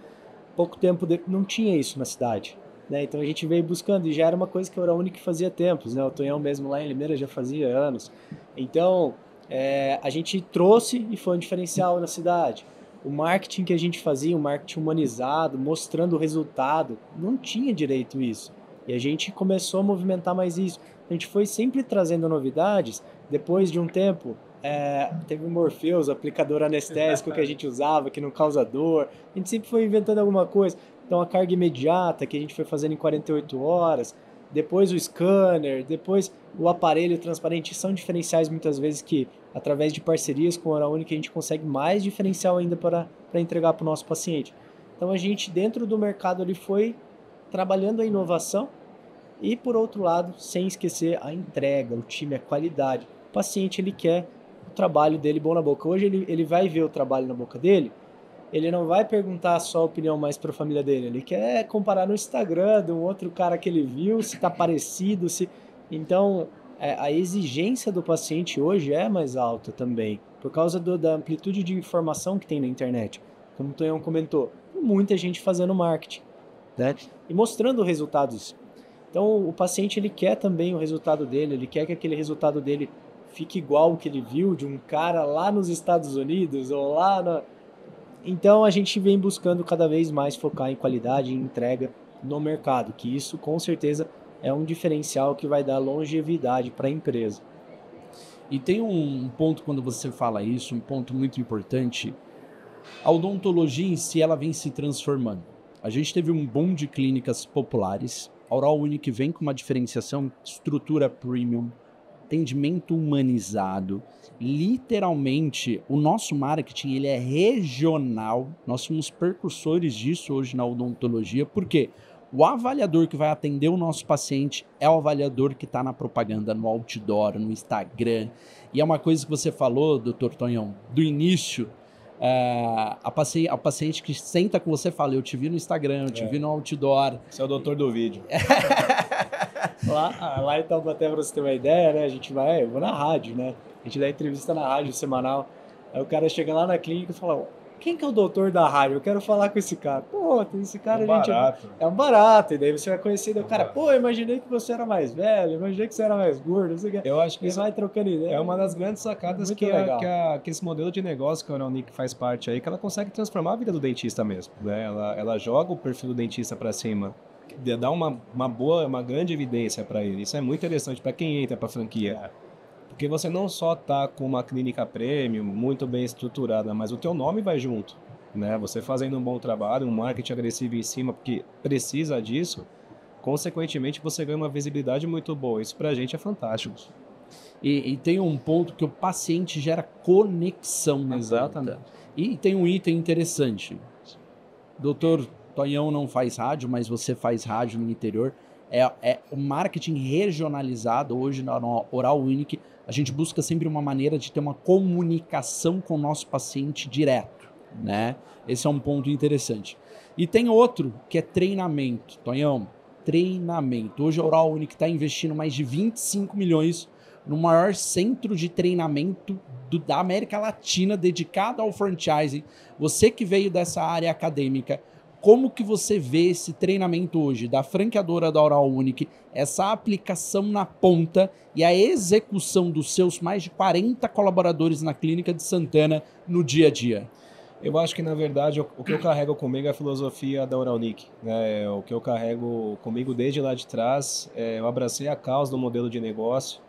Pouco tempo não tinha isso na cidade. Né? Então a gente veio buscando e já era uma coisa que a Oral Unique fazia tempos, né? O Tonhão mesmo lá em Limeira já fazia anos. Então a gente trouxe e foi um diferencial na cidade. O marketing que a gente fazia, um marketing humanizado, mostrando o resultado, não tinha direito isso. E a gente começou a movimentar mais isso. A gente foi sempre trazendo novidades. Depois de um tempo, teve o Morpheus, o aplicador anestésico que a gente usava, que não causa dor. A gente sempre foi inventando alguma coisa. Então a carga imediata que a gente foi fazendo em 48 horas, depois o scanner, depois o aparelho transparente, são diferenciais muitas vezes que, através de parcerias com a Oral Unique, a gente consegue mais diferencial ainda para entregar para o nosso paciente. Então a gente, dentro do mercado, ali foi trabalhando a inovação e, por outro lado, sem esquecer a entrega, o time, a qualidade. O paciente, ele quer o trabalho dele bom na boca. Hoje ele vai ver o trabalho na boca dele, ele não vai perguntar só a opinião mais para a família dele, ele quer comparar no Instagram de um outro cara que ele viu, se está parecido, se... Então, a exigência do paciente hoje é mais alta também, por causa da amplitude de informação que tem na internet. Como o Tonhão comentou, muita gente fazendo marketing, né? E mostrando resultados. Então, o paciente ele quer também o resultado dele, ele quer que aquele resultado dele fique igual ao que ele viu de um cara lá nos Estados Unidos ou lá na... Então a gente vem buscando cada vez mais focar em qualidade e entrega no mercado, que isso com certeza é um diferencial que vai dar longevidade para a empresa. E tem um ponto quando você fala isso, um ponto muito importante. A odontologia em si ela vem se transformando. A gente teve um boom de clínicas populares, a Oral Unique vem com uma diferenciação, estrutura premium, atendimento humanizado. Literalmente, o nosso marketing ele é regional. Nós somos percursores disso hoje na odontologia, porque o avaliador que vai atender o nosso paciente é o avaliador que está na propaganda, no outdoor, no Instagram. E é uma coisa que você falou, doutor Tonhão, do início, a paciente que senta com você fala, eu te vi no Instagram, eu te vi no outdoor. Você é o doutor do vídeo. Lá em Taubaté, pra você ter uma ideia, né? Eu vou na rádio, né? A gente dá entrevista na rádio semanal. Aí o cara chega lá na clínica e fala, quem que é o doutor da rádio? Eu quero falar com esse cara. Pô, tem esse cara, é um barato. E daí você vai conhecer o cara, pô, eu imaginei que você era mais velho, imaginei que você era mais gordo. Eu acho que isso vai trocando ideia. É uma das grandes sacadas que esse modelo de negócio que a Oral Unique faz parte aí, que ela consegue transformar a vida do dentista mesmo. Né? Ela joga o perfil do dentista para cima, dá uma grande evidência para ele. Isso é muito interessante para quem entra para a franquia. Porque você não só está com uma clínica premium, muito bem estruturada, mas o teu nome vai junto. Né? Você fazendo um bom trabalho, um marketing agressivo em cima, porque precisa disso, consequentemente você ganha uma visibilidade muito boa. Isso para a gente é fantástico. E tem um ponto que o paciente gera conexão. Exatamente. E tem um item interessante. Doutor Tonhão não faz rádio, mas você faz rádio no interior. É o marketing regionalizado hoje na Oral Unique. A gente busca sempre uma maneira de ter uma comunicação com o nosso paciente direto, né? Esse é um ponto interessante. E tem outro que é treinamento. Tonhão, treinamento. Hoje a Oral Unique está investindo mais de 25 milhões no maior centro de treinamento da América Latina dedicado ao franchising. Você que veio dessa área acadêmica, como que você vê esse treinamento hoje da franqueadora da Oral Unique, essa aplicação na ponta e a execução dos seus mais de 40 colaboradores na Clínica de Santana no dia a dia? Eu acho que, na verdade, o que eu carrego comigo é a filosofia da Oral Unique, né? O que eu carrego comigo desde lá de trás, eu abracei a causa do modelo de negócio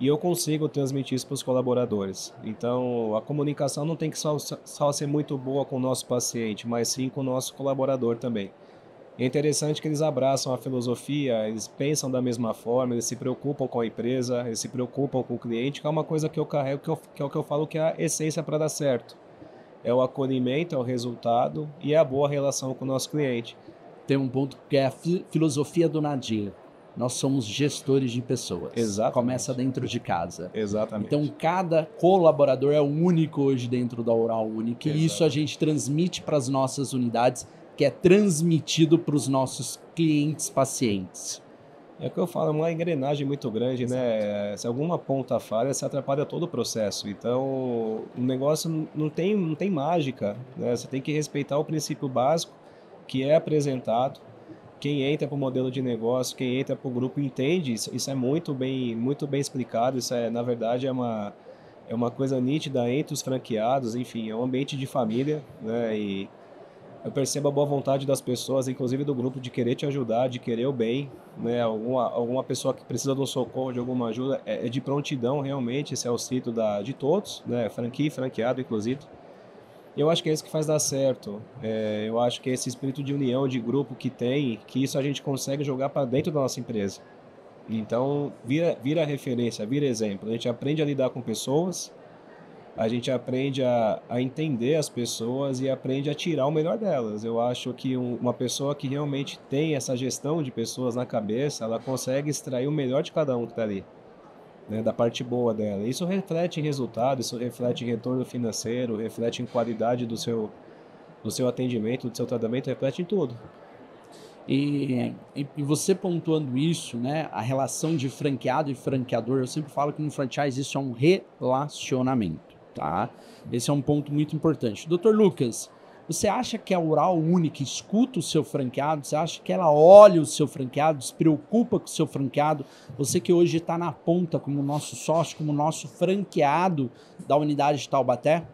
e eu consigo transmitir isso para os colaboradores. Então, a comunicação não tem que só ser muito boa com o nosso paciente, mas sim com o nosso colaborador também. É interessante que eles abraçam a filosofia, eles pensam da mesma forma, eles se preocupam com a empresa, eles se preocupam com o cliente, que é uma coisa que eu carrego, que é o que eu falo que é a essência para dar certo. É o acolhimento, é o resultado e é a boa relação com o nosso cliente. Tem um ponto que é a filosofia do Nadir. Nós somos gestores de pessoas. Exatamente. Começa dentro de casa. Exatamente. Então, cada colaborador é único hoje dentro da Oral Unique. E isso a gente transmite para as nossas unidades, que é transmitido para os nossos clientes, pacientes. É o que eu falo, é uma engrenagem muito grande, né? Se alguma ponta falha, se atrapalha todo o processo. Então, o negócio não tem mágica, né? Você tem que respeitar o princípio básico que é apresentado. Quem entra para o modelo de negócio, quem entra para o grupo entende isso é muito bem explicado. Isso na verdade, é uma coisa nítida entre os franqueados. Enfim, é um ambiente de família, né? E eu percebo a boa vontade das pessoas, inclusive do grupo, de querer te ajudar, de querer o bem, né? Alguma pessoa que precisa de um socorro, de alguma ajuda, é de prontidão realmente, esse auxílio de todos, né? Franquia e franqueado, inclusive. Eu acho que é isso que faz dar certo. Eu acho que é esse espírito de união, de grupo que tem, que isso a gente consegue jogar para dentro da nossa empresa. Então, vira referência, vira exemplo. A gente aprende a lidar com pessoas, a gente aprende a entender as pessoas e aprende a tirar o melhor delas. Eu acho que uma pessoa que realmente tem essa gestão de pessoas na cabeça, ela consegue extrair o melhor de cada um que está ali, né, da parte boa dela. Isso reflete em resultado, isso reflete em retorno financeiro, reflete em qualidade do seu atendimento, do seu tratamento, reflete em tudo. E você pontuando isso, né, a relação de franqueado e franqueador, eu sempre falo que no franchise isso é um relacionamento. Tá? Esse é um ponto muito importante. Dr. Lucas, você acha que a Oral Unique escuta o seu franqueado? Você acha que ela olha o seu franqueado, se preocupa com o seu franqueado? Você que hoje está na ponta como nosso sócio, como nosso franqueado da unidade de Taubaté?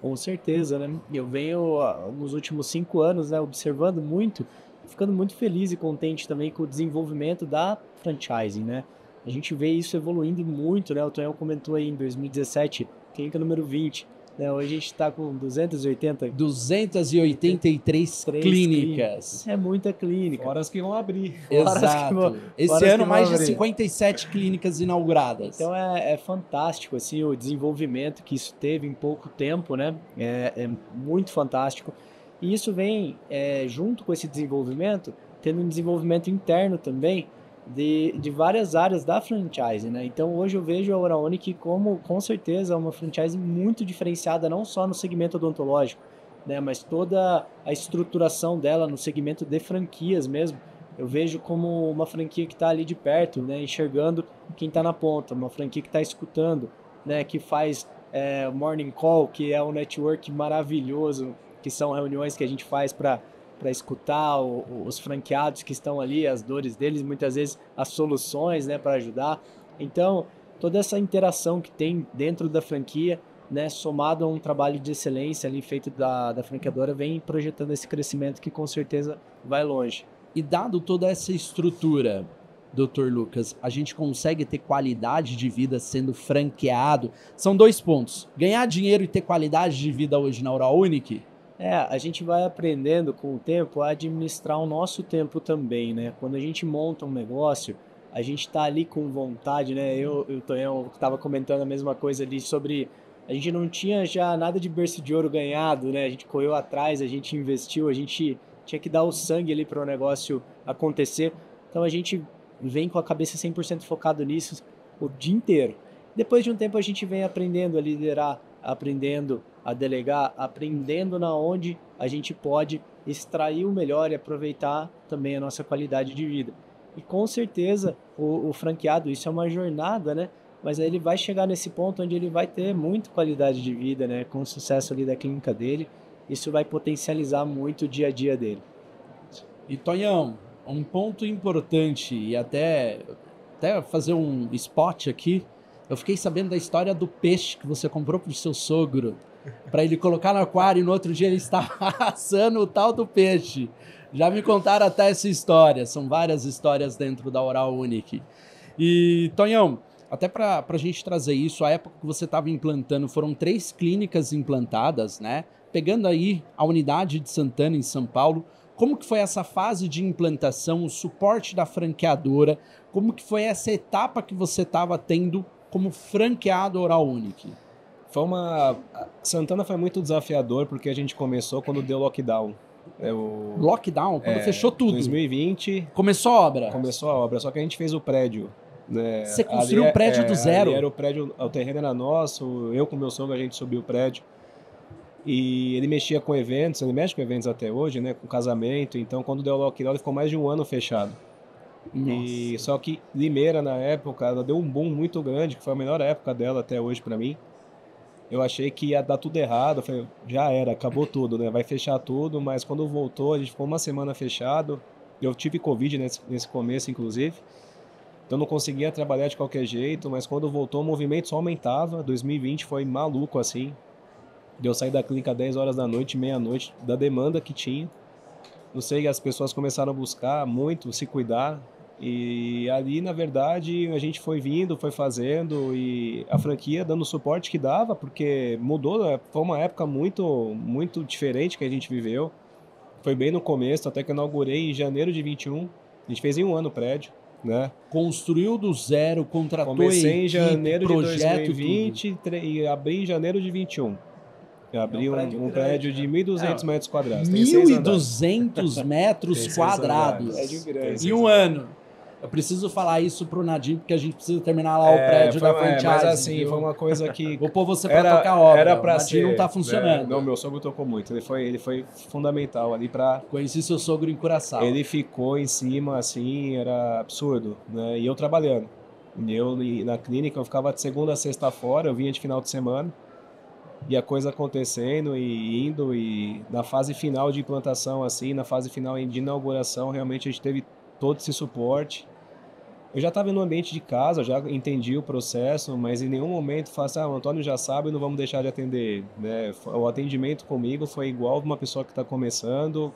Com certeza, né? Eu venho nos últimos 5 anos, né, observando muito, ficando muito feliz e contente também com o desenvolvimento da franchising, né? A gente vê isso evoluindo muito, né? O Tonhão comentou aí em 2017, clínica número 20, né? Hoje a gente está com 283 clínicas. É muita clínica. Fora as que vão abrir. Exato. Esse ano mais de 57 clínicas inauguradas. Então é fantástico assim, o desenvolvimento que isso teve em pouco tempo, né? É muito fantástico. E isso vem junto com esse desenvolvimento, tendo um desenvolvimento interno também, de várias áreas da franchise, né? Então hoje eu vejo a Oral Unique como, com certeza, uma franchise muito diferenciada, não só no segmento odontológico, né? Mas toda a estruturação dela no segmento de franquias mesmo, eu vejo como uma franquia que está ali de perto, né? Enxergando quem está na ponta, uma franquia que está escutando, né? Que faz morning call, que é um network maravilhoso, que são reuniões que a gente faz para escutar os franqueados que estão ali, as dores deles, muitas vezes as soluções, né, para ajudar. Então, toda essa interação que tem dentro da franquia, né, somado a um trabalho de excelência ali feito da franqueadora, vem projetando esse crescimento que com certeza vai longe. E dado toda essa estrutura, Dr. Lucas, a gente consegue ter qualidade de vida sendo franqueado? São 2 pontos. Ganhar dinheiro e ter qualidade de vida hoje na Oral Unique? A gente vai aprendendo com o tempo a administrar o nosso tempo também, né? Quando a gente monta um negócio, a gente está ali com vontade, né? Eu e o Tonhão estava comentando a mesma coisa ali sobre... A gente não tinha já nada de berço de ouro ganhado, né? A gente correu atrás, a gente investiu, a gente tinha que dar o sangue ali para o negócio acontecer. Então a gente vem com a cabeça 100% focado nisso o dia inteiro. Depois de um tempo a gente vem aprendendo a liderar, aprendendo a delegar, aprendendo na onde a gente pode extrair o melhor e aproveitar também a nossa qualidade de vida. E com certeza o franqueado, isso é uma jornada, né? Mas aí ele vai chegar nesse ponto onde ele vai ter muita qualidade de vida, né? Com o sucesso ali da clínica dele, isso vai potencializar muito o dia a dia dele. E Tonhão, um ponto importante e até fazer um spot aqui, eu fiquei sabendo da história do peixe que você comprou pro seu sogro, para ele colocar no aquário e no outro dia ele estava assando o tal do peixe. Já me contaram até essa história, são várias histórias dentro da Oral Unique. E Tonhão, até para a gente trazer isso, a época que você estava implantando, foram 3 clínicas implantadas, né? Pegando aí a unidade de Santana, em São Paulo, como que foi essa fase de implantação, o suporte da franqueadora, como que foi essa etapa que você estava tendo como franqueado Oral Unique? Santana foi muito desafiador porque a gente começou quando deu lockdown. Lockdown? Quando fechou tudo? 2020. Começou a obra? Começou a obra, só que a gente fez o prédio. Né? Você construiu o prédio do zero? Era o prédio, o terreno era nosso, eu com meu sogro a gente subiu o prédio. E ele mexia com eventos, ele mexe com eventos até hoje, né? Com casamento, então quando deu o lockdown ele ficou mais de 1 ano fechado. E só que Limeira na época, ela deu um boom muito grande, que foi a melhor época dela até hoje para mim. Eu achei que ia dar tudo errado, eu falei, já era, acabou tudo, né? Vai fechar tudo, mas quando voltou, a gente ficou 1 semana fechado. Eu tive Covid nesse começo, inclusive. Então não conseguia trabalhar de qualquer jeito, mas quando voltou o movimento só aumentava. 2020 foi maluco assim. Eu saí da clínica 10 horas da noite, meia-noite, da demanda que tinha. Não sei, as pessoas começaram a buscar muito, se cuidar. E ali, na verdade, a gente foi vindo, foi fazendo e a franquia dando o suporte que dava, porque mudou, né? Foi uma época muito, muito diferente que a gente viveu. Foi bem no começo, até que eu inaugurei em janeiro de 21. A gente fez em 1 ano o prédio, né? Construiu do zero, contratou Comecei em equipe, janeiro de projeto, 2020 e abri em janeiro de 21. Eu abri um prédio de 1.200 metros quadrados. 1.200 metros quadrados. Grande. Em 1 ano. Eu preciso falar isso pro Nadim, porque a gente precisa terminar lá o prédio da franchise. Mas assim, viu? foi uma coisa que... Vou pôr você pra tocar a obra. Era pra o Nadim ser, não tá funcionando. Não, meu sogro tocou muito. Ele foi fundamental ali pra... Conheci seu sogro em Curaçao. Ele ficou em cima, assim, era absurdo, né? E eu trabalhando. Na clínica, eu ficava de segunda a sexta fora, eu vinha de final de semana. E a coisa acontecendo e indo, e na fase final de implantação, assim, na fase final de inauguração, realmente a gente teve todo esse suporte. Eu já estava no ambiente de casa, já entendi o processo, mas em nenhum momento falei assim, o Antônio já sabe, não vamos deixar de atender. Né? O atendimento comigo foi igual de uma pessoa que está começando,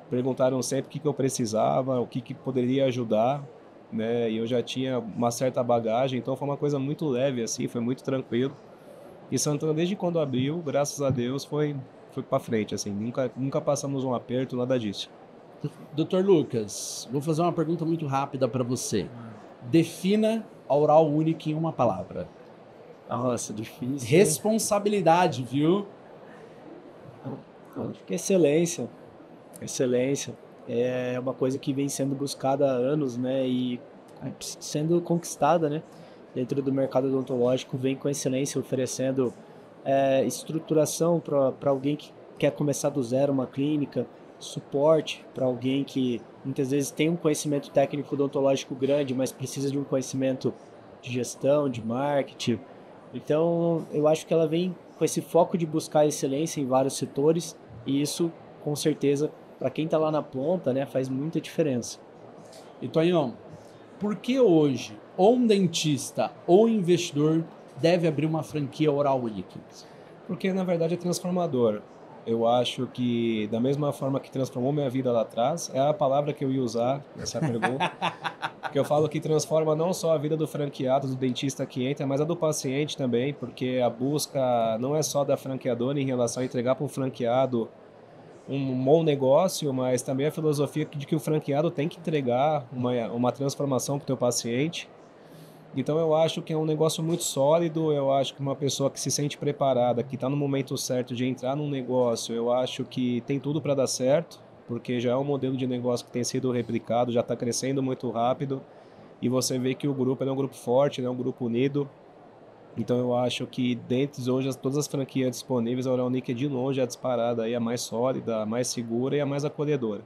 perguntaram sempre o que eu precisava, o que poderia ajudar, né? E eu já tinha uma certa bagagem, então foi uma coisa muito leve, assim, foi muito tranquilo. E Santana, desde quando abriu, graças a Deus, foi para frente, assim, nunca passamos um aperto, nada disso. Dr. Lucas, vou fazer uma pergunta muito rápida para você. Defina a Oral Unique em uma palavra. Nossa, difícil. Responsabilidade, viu? Acho que excelência. Excelência. É uma coisa que vem sendo buscada há anos, né? E sendo conquistada, né? Dentro do mercado odontológico, vem com excelência, oferecendo estruturação para alguém que quer começar do zero uma clínica, suporte para alguém que muitas vezes tem um conhecimento técnico odontológico grande, mas precisa de um conhecimento de gestão, de marketing. Então, eu acho que ela vem com esse foco de buscar excelência em vários setores, e isso, com certeza, para quem está lá na ponta, né, faz muita diferença. E Tonhão, por que hoje ou um dentista ou um investidor deve abrir uma franquia Oral Unique? Porque, na verdade, é transformador. Eu acho que, da mesma forma que transformou minha vida lá atrás, é a palavra que eu ia usar nessa pergunta. Que eu falo que transforma não só a vida do franqueado, do dentista que entra, mas a do paciente também, porque a busca não é só da franqueadora em relação a entregar para um franqueado um bom negócio, mas também a filosofia de que o franqueado tem que entregar uma transformação para o teu paciente. Então eu acho que é um negócio muito sólido, eu acho que uma pessoa que se sente preparada, que está no momento certo de entrar num negócio, eu acho que tem tudo para dar certo, porque já é um modelo de negócio que tem sido replicado, já está crescendo muito rápido, e você vê que o grupo é um grupo forte, é um grupo unido, Então eu acho que dentre hoje todas as franquias disponíveis, a Oral Unique é de longe a disparada aí, a mais sólida, a mais segura e a mais acolhedora.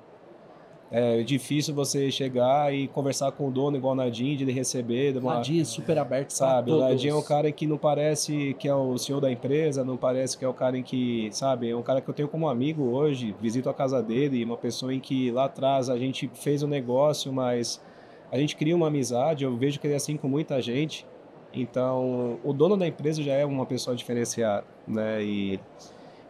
É difícil você chegar e conversar com o dono igual o Nadim, de ele receber, de uma, Nadinha é super aberto pra sabe, o Nadim é um todos. cara que não parece que é o senhor da empresa, não parece que é o cara em que, sabe, é um cara que eu tenho como amigo hoje, visito a casa dele, uma pessoa em que lá atrás a gente fez um negócio, mas a gente cria uma amizade, eu vejo que ele é assim com muita gente. Então, o dono da empresa já é uma pessoa diferenciada, né? E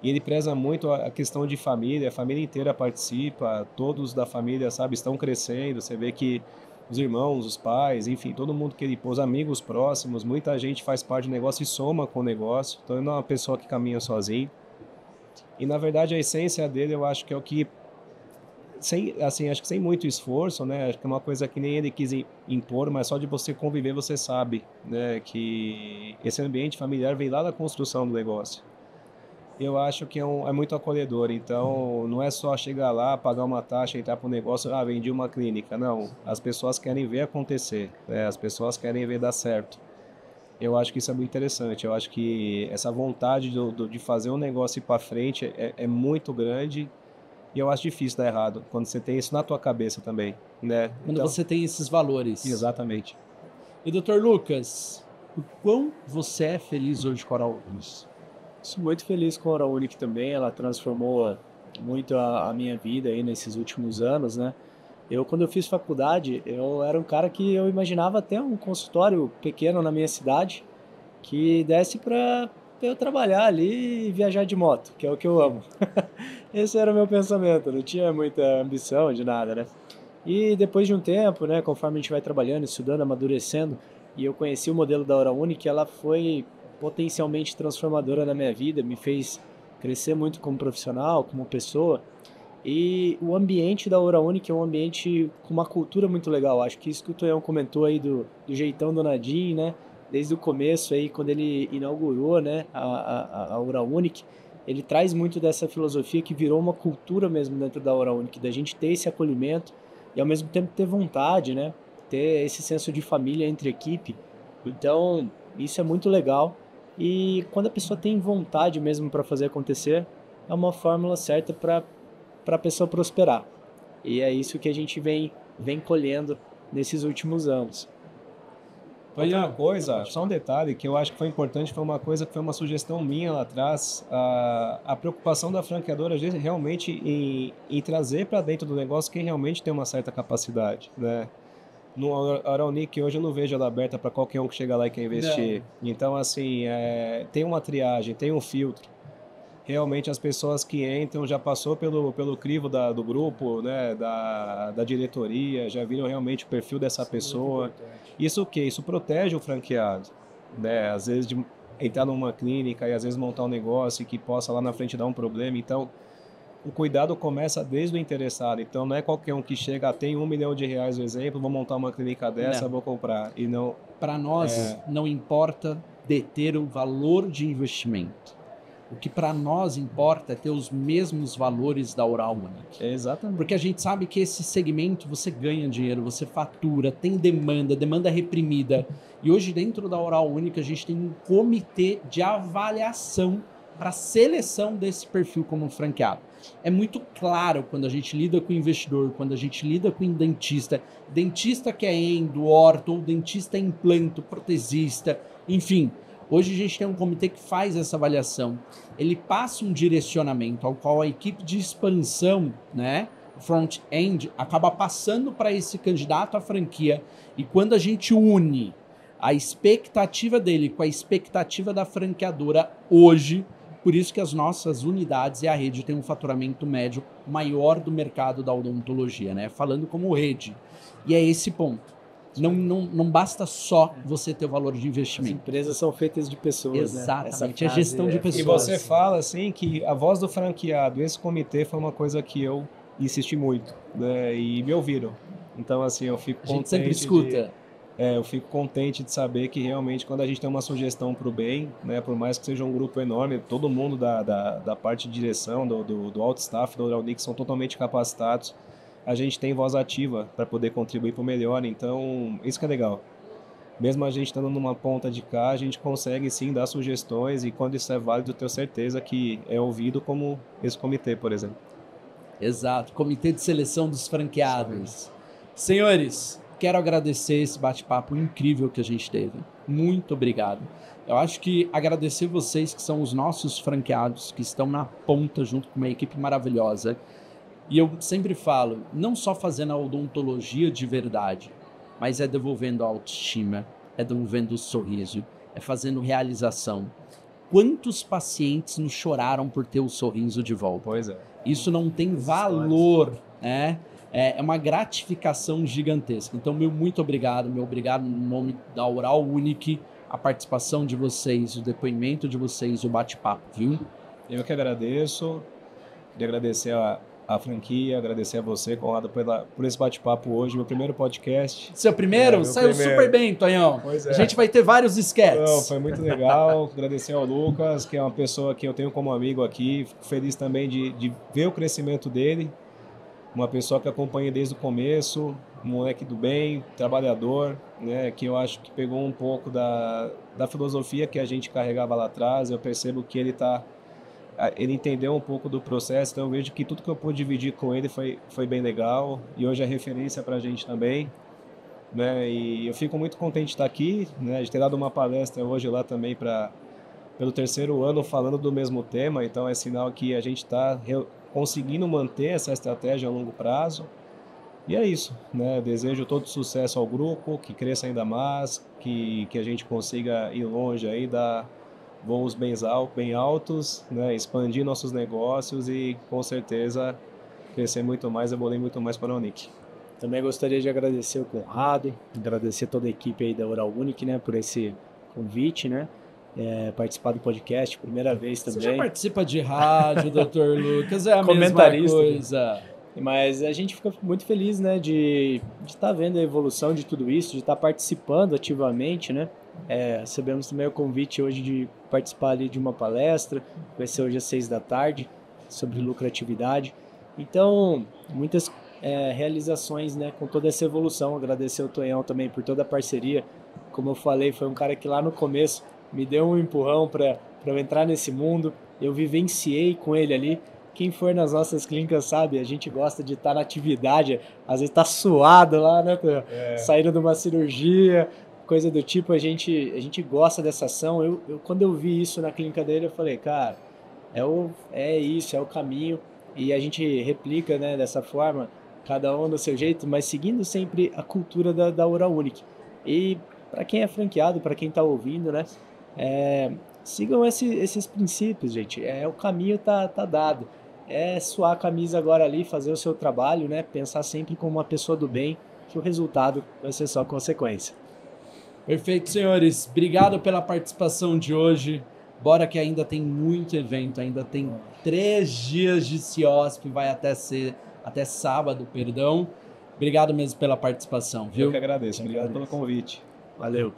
ele preza muito a questão de família, a família inteira participa, todos da família, sabe, estão crescendo, você vê que os irmãos, os pais, enfim, todo mundo que ele pôs, amigos próximos, muita gente faz parte do negócio e soma com o negócio, então ele não é uma pessoa que caminha sozinho. E na verdade a essência dele eu acho que é o que, sem, assim, acho que sem muito esforço, né, acho que é uma coisa que nem ele quis impor, mas só de você conviver você sabe, né, que esse ambiente familiar vem lá da construção do negócio. Eu acho que é muito acolhedor, então não é só chegar lá, pagar uma taxa, entrar para o negócio, vendi uma clínica. Não, as pessoas querem ver acontecer, né? As pessoas querem ver dar certo. Eu acho que isso é muito interessante, eu acho que essa vontade de fazer um negócio ir para frente é muito grande e eu acho difícil dar errado, quando você tem isso na tua cabeça também, né? Quando Então, você tem esses valores. exatamente. E doutor Lucas, o quão você é feliz hoje com a Oral Unique? Sou muito feliz com a Oral Unique também, ela transformou muito a minha vida aí nesses últimos anos, né? Quando eu fiz faculdade, eu era um cara que eu imaginava até um consultório pequeno na minha cidade que desse para eu trabalhar ali e viajar de moto, que é o que eu amo. Esse era o meu pensamento, não tinha muita ambição de nada, né? E depois de um tempo, né, conforme a gente vai trabalhando, estudando, amadurecendo, e eu conheci o modelo da Oral Unique, ela foi potencialmente transformadora na minha vida, me fez crescer muito como profissional, como pessoa. E o ambiente da Oral Unique é um ambiente com uma cultura muito legal. Acho que isso que o Tonhão comentou aí do jeitão do Nadim, né? Desde o começo aí, quando ele inaugurou, né, a Oral Unique, ele traz muito dessa filosofia que virou uma cultura mesmo dentro da Oral Unique, da gente ter esse acolhimento e ao mesmo tempo ter vontade, né? Ter esse senso de família entre equipe. Então, isso é muito legal. E quando a pessoa tem vontade mesmo para fazer acontecer, é uma fórmula certa para a pessoa prosperar. E é isso que a gente vem colhendo nesses últimos anos. Outra coisa, só um detalhe que eu acho que foi importante, foi uma coisa que foi uma sugestão minha lá atrás, a preocupação da franqueadora às vezes, realmente em trazer para dentro do negócio quem realmente tem uma certa capacidade, né? No Oral Unique hoje eu não vejo ela aberta para qualquer um que chega lá e quer investir. Então, assim, tem uma triagem, tem um filtro. Realmente as pessoas que entram já passou pelo crivo do grupo, né, da diretoria, já viram realmente o perfil dessa pessoa. Isso o quê? Isso protege o franqueado, né? Às vezes de entrar numa clínica e às vezes montar um negócio que possa lá na frente dar um problema. Então, o cuidado começa desde o interessado. Então, não é qualquer um que chega, tem R$ 1 milhão, no exemplo, vou montar uma clínica dessa, Não. vou comprar. E não... Para nós, não importa deter o valor de investimento. O que para nós importa é ter os mesmos valores da Oral Unique. Exatamente. Porque a gente sabe que esse segmento você ganha dinheiro, você fatura, tem demanda reprimida. E hoje dentro da Oral Unique a gente tem um comitê de avaliação para seleção desse perfil como franqueado. É muito claro quando a gente lida com o investidor, quando a gente lida com o dentista que é endo, orto, ou dentista implanto, protesista, enfim. Hoje a gente tem um comitê que faz essa avaliação. Ele passa um direcionamento ao qual a equipe de expansão, né, front-end, acaba passando para esse candidato à franquia. E quando a gente une a expectativa dele com a expectativa da franqueadora hoje, por isso que as nossas unidades e a rede tem um faturamento médio maior do mercado da odontologia, né? Falando como rede. E é esse ponto. Não basta só você ter o valor de As investimento. empresas são feitas de pessoas, Exatamente, né? é gestão de pessoas. E você fala assim que a voz do franqueado, esse comitê foi uma coisa que eu insisti muito, né? E me ouviram. Então, assim, eu fico A gente contente sempre escuta. eu fico contente de saber que realmente quando a gente tem uma sugestão para o bem, né, por mais que seja um grupo enorme, todo mundo da parte de direção, do alto staff da Oral Unique são totalmente capacitados, a gente tem voz ativa para poder contribuir para o melhor, então isso que é legal. mesmo a gente estando numa ponta de cá, a gente consegue sim dar sugestões e quando isso é válido, eu tenho certeza que é ouvido, como esse comitê, por exemplo. Exato, Comitê de Seleção dos Franqueados. Senhores, quero agradecer esse bate-papo incrível que a gente teve. Muito obrigado. Eu acho que agradecer vocês que são os nossos franqueados, que estão na ponta junto com uma equipe maravilhosa. E eu sempre falo, não só fazendo a odontologia de verdade, mas é devolvendo a autoestima, é devolvendo o sorriso, é fazendo realização. Quantos pacientes nos choraram por ter o sorriso de volta? Pois é. Isso não tem valor, né? É uma gratificação gigantesca. Então, muito obrigado, no nome da Oral Unique, a participação de vocês, o depoimento de vocês, o bate-papo, viu? Eu que agradeço. Queria agradecer a franquia, agradecer a você, Conrado, por esse bate-papo hoje, meu primeiro podcast. Seu primeiro? Saiu super bem, Tonhão. Pois é. A gente vai ter vários sketches. Não, foi muito legal. Agradecer ao Lucas, que é uma pessoa que eu tenho como amigo aqui. Fico feliz também de ver o crescimento dele. Uma pessoa que acompanha desde o começo, um moleque do bem, trabalhador, né, que eu acho que pegou um pouco da filosofia que a gente carregava lá atrás. Eu percebo que ele entendeu um pouco do processo, então eu vejo que tudo que eu pude dividir com ele foi bem legal, e hoje é referência para a gente também, né, e eu fico muito contente de estar aqui, né, de ter dado uma palestra hoje lá também pelo 3º ano falando do mesmo tema, então é sinal que a gente está conseguindo manter essa estratégia a longo prazo. E é isso, né? Desejo todo sucesso ao grupo, que cresça ainda mais, que a gente consiga ir longe aí, dar voos bem altos, né? Expandir nossos negócios e, com certeza, crescer muito mais, evoluir muito mais para a Unique. Também gostaria de agradecer o Conrado, agradecer toda a equipe aí da Oral Unique, né, por esse convite, né? Participar do podcast, primeira vez também. Você já participa de rádio, Dr. Lucas, é a mesma Comentarista, coisa. Mas a gente fica muito feliz, né, de estar vendo a evolução de tudo isso, de estar participando ativamente, né? Recebemos também o convite hoje de participar ali de uma palestra, vai ser hoje às 18h, sobre lucratividade. Então, muitas realizações, né, com toda essa evolução. Agradecer ao Tonhão também por toda a parceria. Como eu falei, foi um cara que lá no começo me deu um empurrão para eu entrar nesse mundo. Eu vivenciei com ele ali. Quem for nas nossas clínicas sabe, a gente gosta de estar na atividade, às vezes tá suado lá, né? Saindo de uma cirurgia, coisa do tipo, a gente gosta dessa ação. Quando eu vi isso na clínica dele, eu falei, cara, é isso, é o caminho, e a gente replica, né, dessa forma, cada um do seu jeito, mas seguindo sempre a cultura da Oral Unique. E para quem é franqueado, para quem está ouvindo, né, sigam esses princípios, gente. O caminho tá dado. Suar a camisa agora ali, fazer o seu trabalho, né? Pensar sempre como uma pessoa do bem, que o resultado vai ser só consequência. Perfeito, senhores. Obrigado pela participação de hoje. Bora que ainda tem muito evento, ainda tem 3 dias de CIOSP, vai até sábado, perdão. Obrigado mesmo pela participação, viu? Eu que agradeço. Obrigado pelo convite. Valeu.